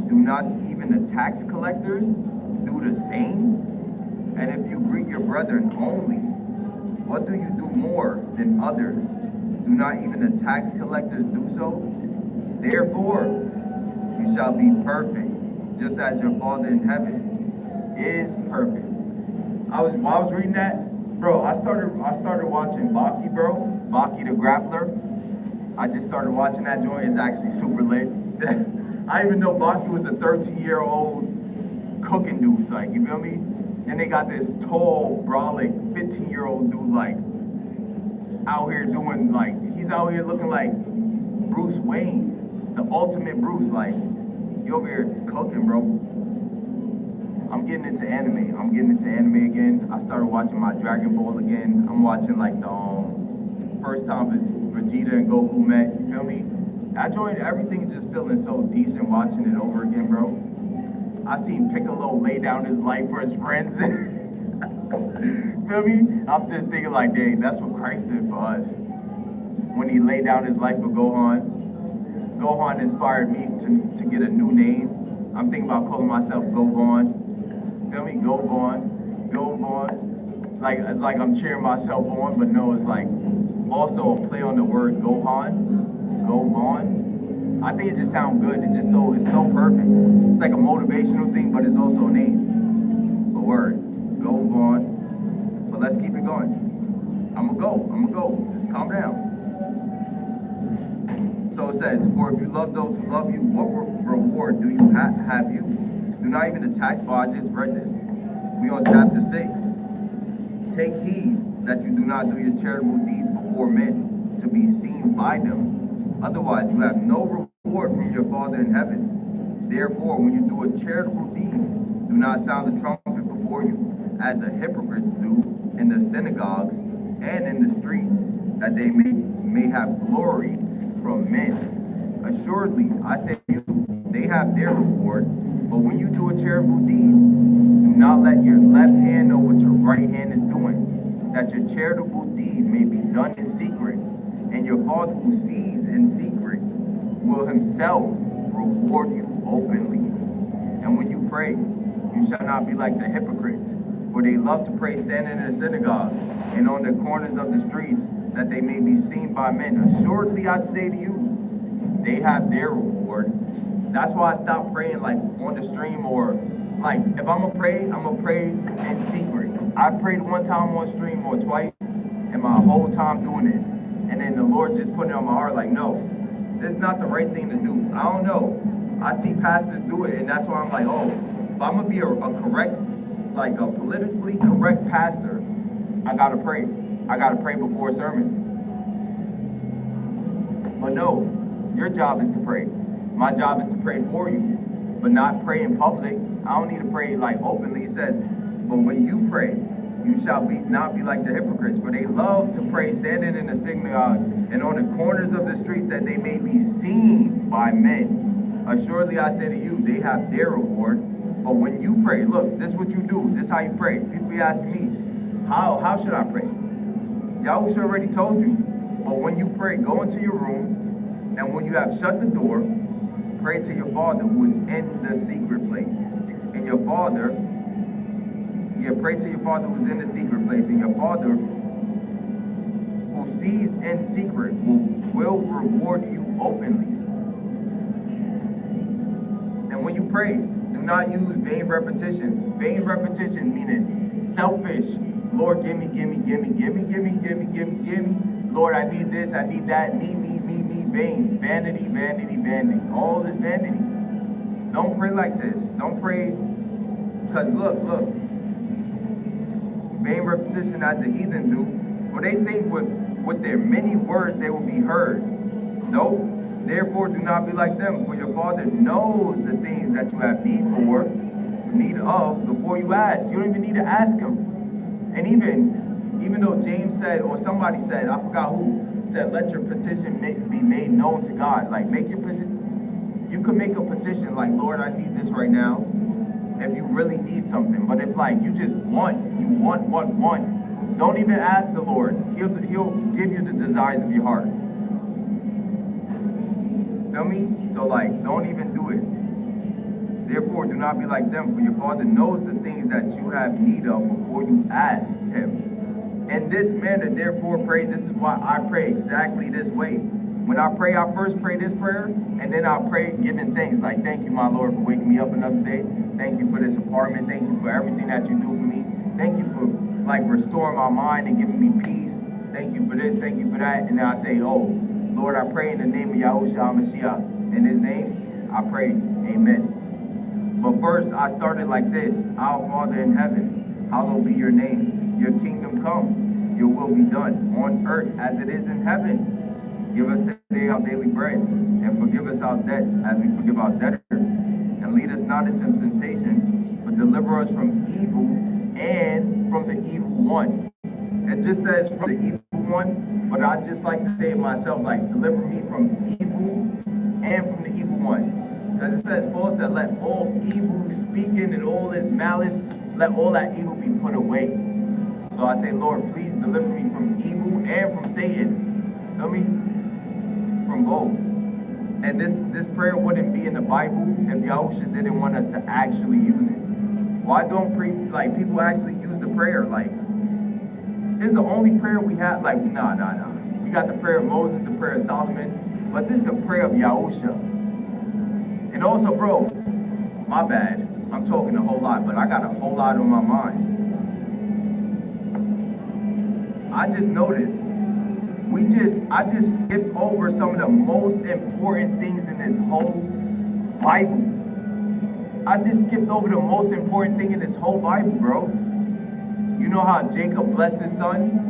Do not even the tax collectors do the same? And if you greet your brethren only, what do you do more than others? Do not even the tax collectors do so? Therefore, you shall be perfect, just as your Father in heaven is perfect. While I was reading that, bro, I started watching Baki, bro. Baki the Grappler. I just started watching that joint. It's actually super lit. I didn't even know Baki was a 13-year-old cooking dude, like, you feel me? Then they got this tall, brolic, 15-year-old dude, like, out here doing, like, he's out here looking like Bruce Wayne, the ultimate Bruce, like, you over here cooking, bro. I'm getting into anime. I'm getting into anime again. I started watching my Dragon Ball again. I'm watching, like, the first time Vegeta and Goku met, you feel me? I joined, everything just feeling so decent watching it over again, bro. I seen Piccolo lay down his life for his friends. Feel me? I'm just thinking like, dang, that's what Christ did for us. When he laid down his life for Gohan. Gohan inspired me to get a new name. I'm thinking about calling myself Devaughn. Feel me? Devaughn. Like, it's like I'm cheering myself on, but no, it's like also a play on the word Gohan. I think it just sounds good. It's so perfect. It's like a motivational thing, but it's also a name. A word. Devaughn. But let's keep it going. I'm gonna go. Just calm down. So it says, for if you love those who love you, what reward do you have you? Do not even attack, for I just read this. We on chapter 6. Take heed that you do not do your charitable deeds before men, to be seen by them. Otherwise, you have no reward from your Father in heaven. Therefore, when you do a charitable deed, do not sound the trumpet before you, as the hypocrites do in the synagogues and in the streets, that they may have glory from men. Assuredly, I say to you, they have their reward. But when you do a charitable deed, do not let your left hand know what your right hand is doing, that your charitable deed may be done in secret. And your Father who sees in secret will himself reward you openly. And when you pray, you shall not be like the hypocrites, for they love to pray standing in the synagogues and on the corners of the streets, that they may be seen by men. Assuredly, I say to you, they have their reward. That's why I stopped praying like on the stream, or like if I'm gonna pray in secret. I prayed one time on stream or twice, and my whole time doing this. And then the Lord just put it on my heart like, no, this is not the right thing to do. I don't know. I see pastors do it, and that's why I'm like, oh, if I'm gonna be a correct, like a politically correct pastor, I gotta pray. I gotta pray before a sermon. But no, your job is to pray. My job is to pray for you, but not pray in public. I don't need to pray like openly. It says, but when you pray, you shall not be like the hypocrites, for they love to pray standing in the synagogue and on the corners of the streets, that they may be seen by men. Assuredly, I say to you, they have their reward. But when you pray, look, this is what you do. This is how you pray. People be asking me, how should I pray? Yahushua already told you. But when you pray, go into your room, and when you have shut the door, pray to your Father who is in the secret place. And your Father, pray to your Father who is in the secret place. And your Father who sees in secret will reward you openly. And when you pray, do not use vain repetition. Vain repetition meaning selfish. Lord, give me, give me, give me, give me, give me, give me, give me, give me. Lord, I need this, I need that. Me, vain. Vanity, vanity, vanity. All this vanity. Don't pray like this. Don't pray, because look. Vain repetition as the heathen do, for they think with their many words they will be heard. Nope. Therefore, do not be like them, for your Father knows the things that you have need of before you ask. You don't even need to ask him. And even though James said, or somebody said, I forgot who, said, let your petition be made known to God. Like, make your petition. You could make a petition like, Lord, I need this right now, if you really need something. But if like you just want, don't even ask the Lord. He'll give you the desires of your heart. Feel me? So like, don't even do it. Therefore, do not be like them, for your Father knows the things that you have need of before you ask him. In this manner, therefore, pray. This is why I pray exactly this way. When I pray, I first pray this prayer, and then I pray giving thanks. Like, thank you, my Lord, for waking me up another day. Thank you for this apartment. Thank you for everything that you do for me. Thank you for, like, restoring my mind and giving me peace. Thank you for this. Thank you for that. And then I say, oh, Lord, I pray in the name of Yahushua HaMashiach. In his name, I pray. Amen. But first, I started like this. Our Father in heaven, hallowed be your name. Your kingdom come. Your will be done on earth as it is in heaven. Give us today our daily bread, and forgive us our debts as we forgive our debtors. And lead us not into temptation, but deliver us from evil and from the evil one. It just says from the evil one, but I just like to say it myself, like, deliver me from evil and from the evil one. Because it says, Paul said, let all evil speaking and all this malice, let all that evil be put away. So I say, Lord, please deliver me from evil and from Satan. Feel me? From both. And this prayer wouldn't be in the Bible if Yahushua didn't want us to actually use it. Why don't people actually use the prayer? Like, it's the only prayer we have. Like, nah. We got the prayer of Moses, the prayer of Solomon, but this is the prayer of Yahushua. And also, bro, my bad. I'm talking a whole lot, but I got a whole lot on my mind. I just noticed I just skipped over some of the most important things in this whole Bible. I just skipped over the most important thing in this whole Bible, bro. You know how Jacob blessed his sons?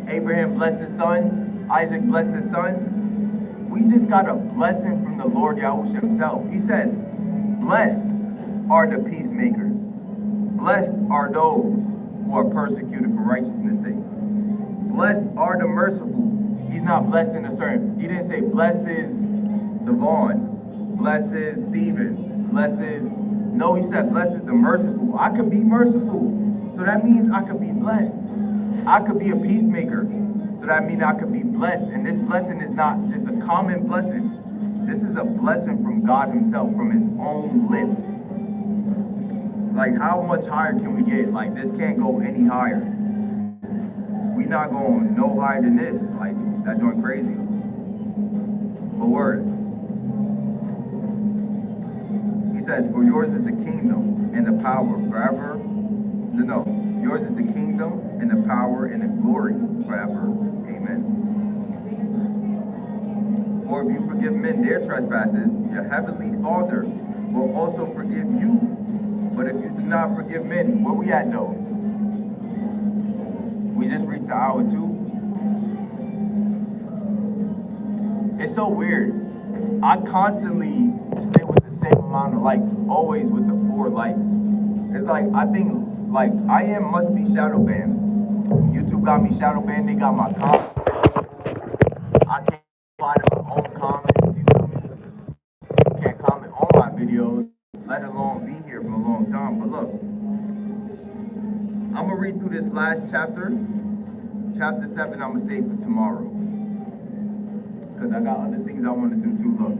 Abraham blessed his sons? Isaac blessed his sons? We just got a blessing from the Lord Yahushua himself. He says, blessed are the peacemakers. Blessed are those who are persecuted for righteousness' sake. Blessed are the merciful. He's not blessing a certain. He didn't say blessed is Devaughn, blessed is Stephen, blessed is. No, he said blessed is the merciful. I could be merciful. So that means I could be blessed. I could be a peacemaker. So So that means I could be blessed. And this blessing is not just a common blessing. This is a blessing from God himself, from his own lips. Like, how much higher can we get? Like, this can't go any higher. We not going no higher than this. Like, that's doing crazy. But word. He says, for yours is the kingdom and the power forever. No, yours is the kingdom and the power and the glory forever. Amen. Or if you forgive men their trespasses, your heavenly Father will also forgive you. But if you do not forgive men, where we at though? We just reached the hour 2. It's so weird. I constantly stay with the same amount of likes, always with the 4 likes. It's like, I think, like, I am must be shadow banned. YouTube got me shadow banned. They got my comments. I can't find my own comments. You feel me? Can't comment on my videos, let alone be here for a long time. But look, I'm gonna read through this last chapter. Chapter 7, I'm gonna save for tomorrow, because I got other things I want to do too. Look.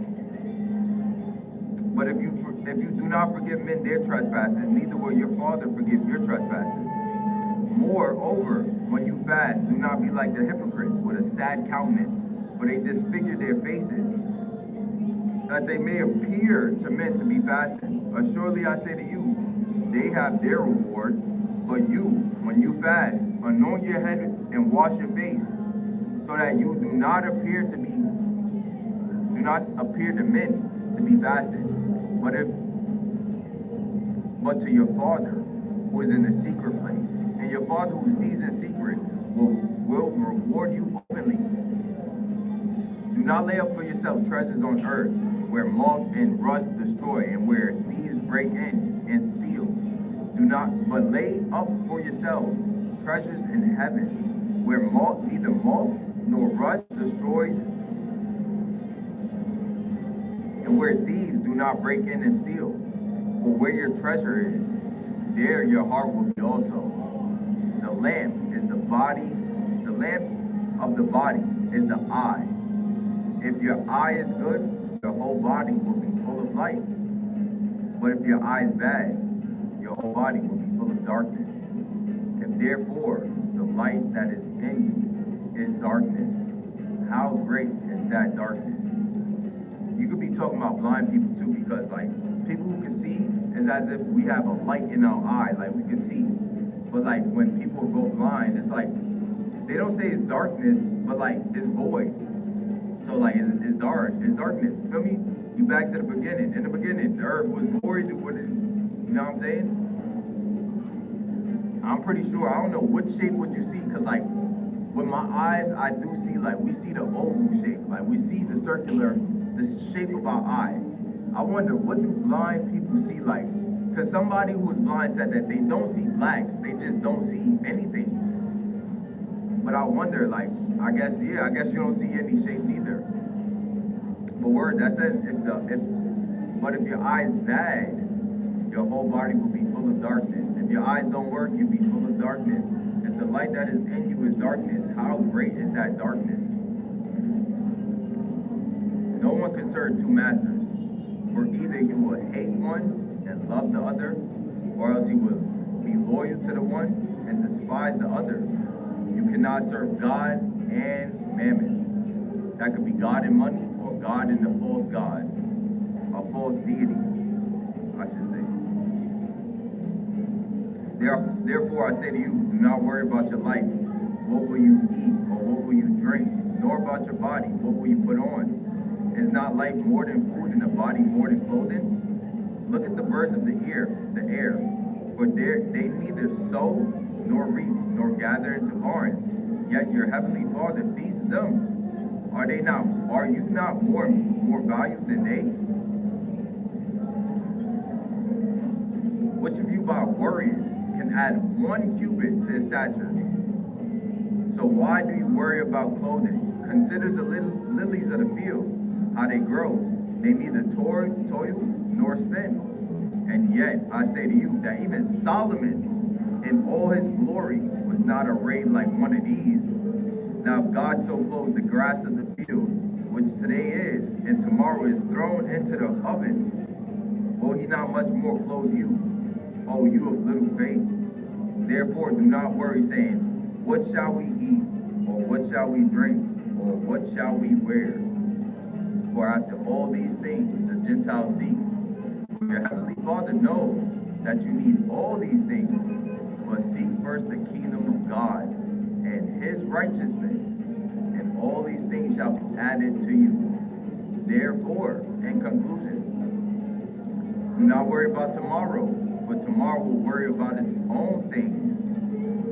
But if you do not forgive men their trespasses, neither will your Father forgive your trespasses. Moreover, when you fast, do not be like the hypocrites with a sad countenance, for they disfigure their faces, that they may appear to men to be fasting. Assuredly I say to you, they have their reward. But you, when you fast, anoint your head and wash your face, so that you do not appear to men to be fasted, but to your Father who is in the secret place. And your Father who sees in secret will reward you openly. Do not lay up for yourself treasures on earth, where moth and rust destroy, and where thieves break in and steal. But lay up for yourselves treasures in heaven, where neither moth nor rust destroys, and where thieves do not break in and steal. For where your treasure is, there your heart will be also. The lamp of the body is the eye. If your eye is good, your whole body will be full of light. But if your eye is bad, your whole body will be full of darkness. If therefore the light that is in you is darkness, how great is that darkness? You could be talking about blind people too, because like people who can see is as if we have a light in our eye, like we can see. But like when people go blind, it's like they don't say it's darkness, but like it's void. So like it's dark, it's darkness. Feel me? You back to the beginning. In the beginning, the earth was void. You know what I'm saying? I'm pretty sure, I don't know what shape would you see, because like with my eyes, I do see, like we see the oval shape, like we see the circular, the shape of our eye. I wonder, what do blind people see like? Because somebody who is blind said that they don't see black, they just don't see anything. But I wonder, like, I guess you don't see any shape neither. But word, that says but if your eye's bad, your whole body will be full of darkness. If your eyes don't work, you'll be full of darkness. If the light that is in you is darkness, how great is that darkness? No one can serve 2 masters, for either he will hate one and love the other, or else he will be loyal to the one and despise the other. You cannot serve God and mammon. That could be God and money, or God and a false God, a false deity, I should say. Therefore I say to you, do not worry about your life, what will you eat, or what will you drink, nor about your body, what will you put on. Is not life more than food, and the body more than clothing? Look at the birds of the air, for they neither sow, nor reap, nor gather into barns, yet your heavenly Father feeds them. Are you not more valued than they? Which of you by worrying can add 1 cubit to his stature? So why do you worry about clothing? Consider the lilies of the field, how they grow. They neither toil nor spin. And yet I say to you that even Solomon in all his glory was not arrayed like one of these. Now if God so clothed the grass of the field, which today is, and tomorrow is thrown into the oven, will he not much more clothe you, O you of little faith? Therefore do not worry, saying, what shall we eat, or what shall we drink, or what shall we wear? For after all these things the Gentiles seek. Your heavenly Father knows that you need all these things, but seek first the kingdom of God and his righteousness, and all these things shall be added to you. Therefore, in conclusion, do not worry about tomorrow, for tomorrow will worry about its own things.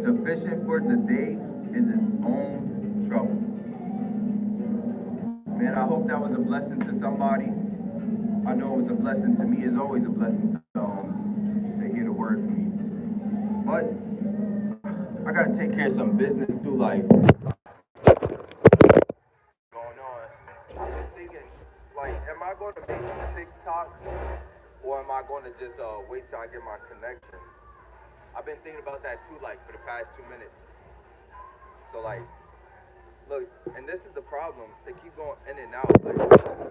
Sufficient for the day is its own trouble. Man, I hope that was a blessing to somebody. I know it was a blessing to me. It's always a blessing to hear the word from me. But I gotta take care of some business through like going on. I've been thinking, like, am I going to make TikToks or am I going to just wait till I get my connection? I've been thinking about that too, like for the past 2 minutes. So like, look, and this is the problem. They keep going in and out like this.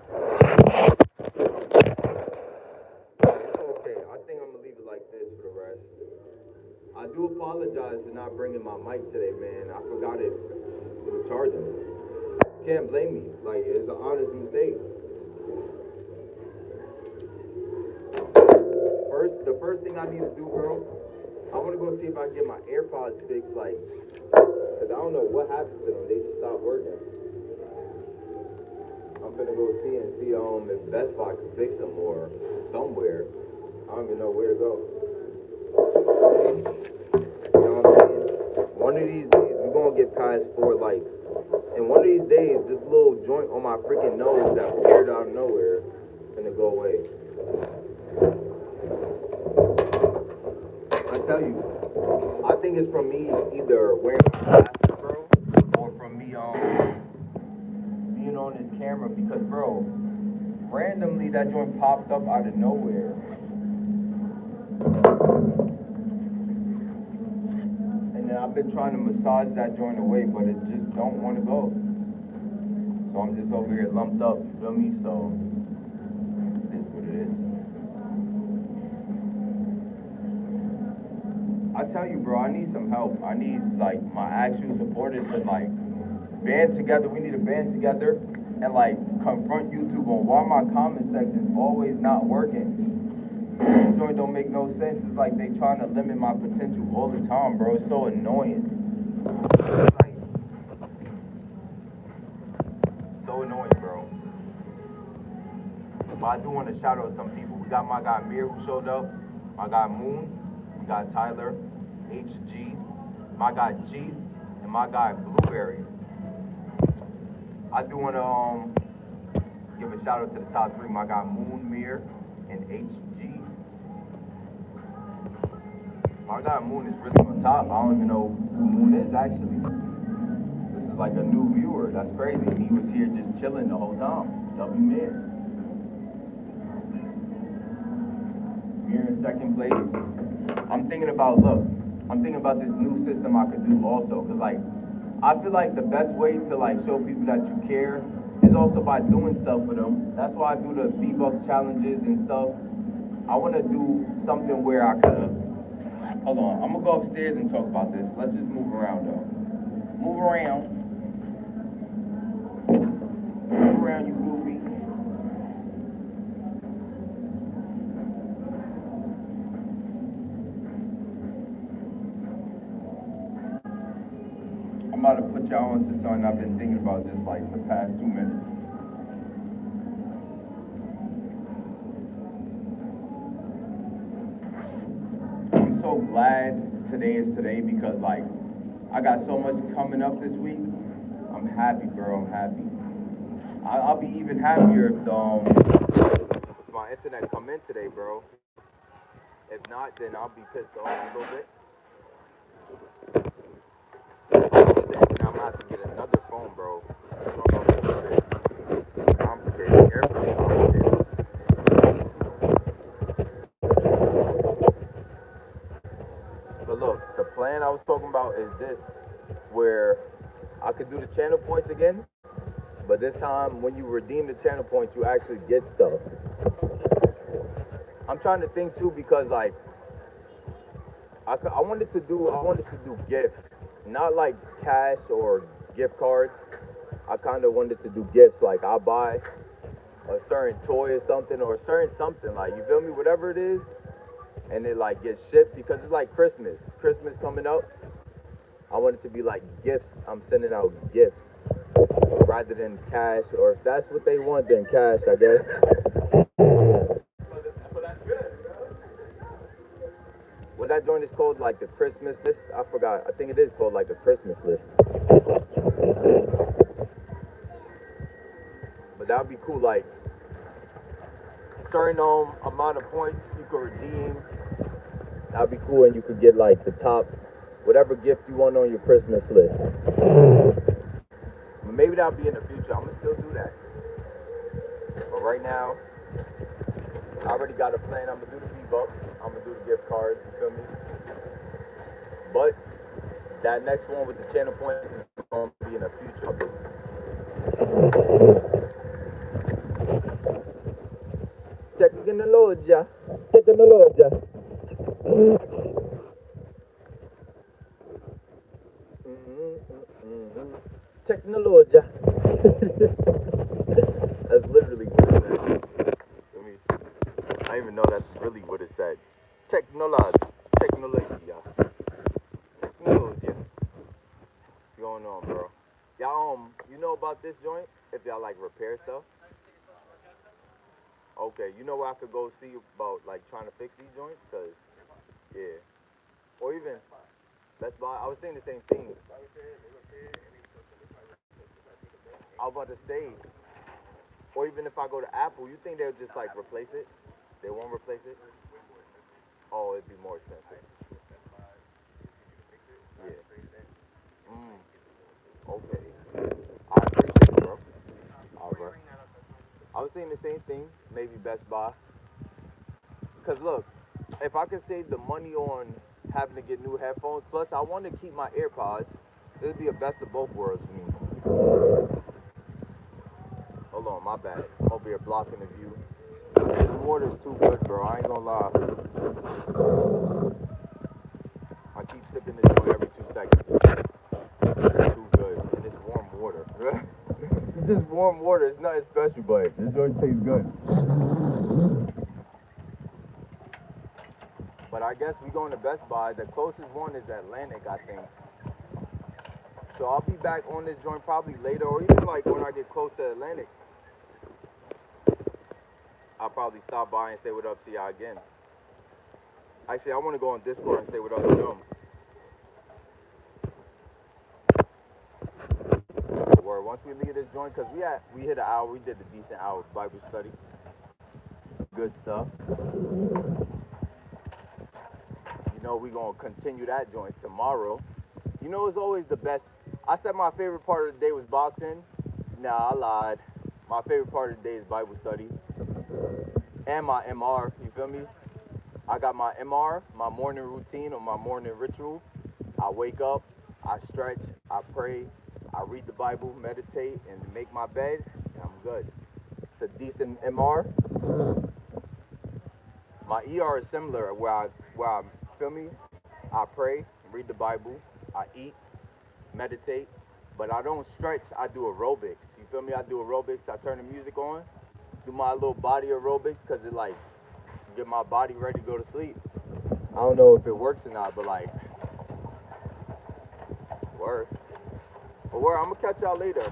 It's okay. I think I'm gonna leave it like this for the rest. I do apologize for not bringing my mic today, man. I forgot it was charging. Can't blame me. Like, it's an honest mistake. The first thing I need to do, bro, I want to go see if I can get my AirPods fixed, like, because I don't know what happened to them. They just stopped working. I'm finna go see if Best Buy can fix them or somewhere. I don't even know where to go. You know what I'm saying? One of these days, we're gonna get past 4 likes. And one of these days, this little joint on my freaking nose that appeared out of nowhere finna go away. I tell you, I think it's from me either wearing my glasses, bro, or from me being on this camera because, bro, randomly that joint popped up out of nowhere. And then I've been trying to massage that joint away, but it just don't want to go. So I'm just over here lumped up, you feel me? So it is what it is. I tell you, bro, I need some help. I need, like, my actual supporters to, like, band together. We need to band together and, like, confront YouTube on why my comment section always not working. This joint don't make no sense. It's like they trying to limit my potential all the time, bro. It's so annoying. Like, so annoying, bro. But I do want to shout out some people. We got my guy Mir who showed up, my guy Moon, we got Tyler, HG, my guy G, and my guy Blueberry. I do want to give a shout out to the top 3, my guy Moon, Mir, and HG. My guy Moon is really on top. I don't even know who Moon is actually. This is like a new viewer. That's crazy. He was here just chilling the whole time. W man. Mir in second place. I'm thinking about this new system I could do also, cause like I feel like the best way to like show people that you care is also by doing stuff for them. That's why I do the V-Bucks challenges and stuff. I want to do something where I could. Hold on, I'm gonna go upstairs and talk about this. Let's just move around though. Move around. Move around, you goofy. I'm about to put y'all onto something I've been thinking about just like the past 2 minutes. I'm so glad today is today because like I got so much coming up this week. I'm happy, bro. I'm happy. I'll be even happier if my internet come in today, bro. If not, then I'll be pissed off a little bit. And I'm gonna have to get another phone, bro. So I'm gonna be complicated. Everything complicated. But look, plan I was talking about is this, where I could do the channel points again, but this time when you redeem the channel points, you actually get stuff. I'm trying to think too because like I wanted to do gifts, not like cash or gift cards. I kind of wanted to do gifts, like I'll buy a certain toy or something, or a certain something, like, you feel me, whatever it is, and it like gets shipped because it's like Christmas coming up. I want it to be like gifts. I'm sending out gifts rather than cash, or if that's what they want, then cash, I guess. What that joint is called, like the Christmas list? I forgot. I think it is called like a Christmas list. But that would be cool, like certain amount of points you could redeem. That'd be cool, and you could get like the top, whatever gift you want on your Christmas list. But maybe that'll be in the future. I'm gonna still do that. But right now, I already got a plan. I'm gonna do the V-Bucks. I'm gonna do the gift cards. You feel me? But that next one with the channel points is gonna be in the future. Technologia. Technologia. Technologia. That's literally what it said. I don't even know that's really what it said. Technologia. Technologia. Technologia. What's going on, bro? Y'all, you know about this joint? If y'all like repair stuff? Okay, you know where I could go see about like trying to fix these joints? Cause, yeah. Or even Best Buy. I was thinking the same thing. I was about to say, or even if I go to Apple, you think they'll just like replace it? They won't replace it? Oh, it'd be more expensive. Yeah. Okay. I appreciate it, bro. All right. I was thinking the same thing. Maybe Best Buy. Cause look, if I could save the money on having to get new headphones, plus I want to keep my AirPods, it'd be a best of both worlds for me. Hold on, my bad. I'm over here blocking the view. This water's too good, bro. I ain't gonna lie. I keep sipping this joint every 2 seconds. It's too good. And it's warm water. It's just warm water. It's nothing special, but this joint tastes good. But I guess we going to Best Buy. The closest one is Atlantic, I think. So I'll be back on this joint probably later, or even like when I get close to Atlantic. I'll probably stop by and say what up to y'all again. Actually, I want to go on Discord and say what up to them. Or once we leave this joint, because we hit an hour, we did a decent hour Bible study. Good stuff. You know, we're going to continue that joint tomorrow. You know, it's always the best. I said my favorite part of the day was boxing. Nah, I lied. My favorite part of the day is Bible study. And my MR, you feel me? I got my MR, my morning routine or my morning ritual. I wake up, I stretch, I pray, I read the Bible, meditate, and make my bed, and I'm good. It's a decent MR. My ER is similar, where I feel me? I pray, read the Bible, I eat, meditate, but I don't stretch, I do aerobics. You feel me? I do aerobics, I turn the music on, do my little body aerobics, because it like, get my body ready to go to sleep. I don't know if it works or not, but like, word. But word, I'm gonna catch y'all later.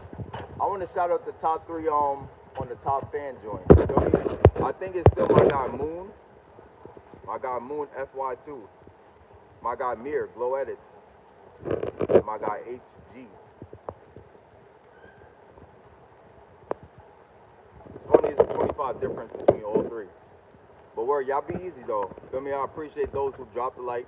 I want to shout out the top 3 on the top fan joint. You feel me? I think it's still my guy Moon. My guy Moon FY2. My guy Mir, Glow Edits. And my guy HG. It's funny, it's a 25 difference between all 3. But word, y'all be easy though. Feel me? I appreciate those who dropped the like.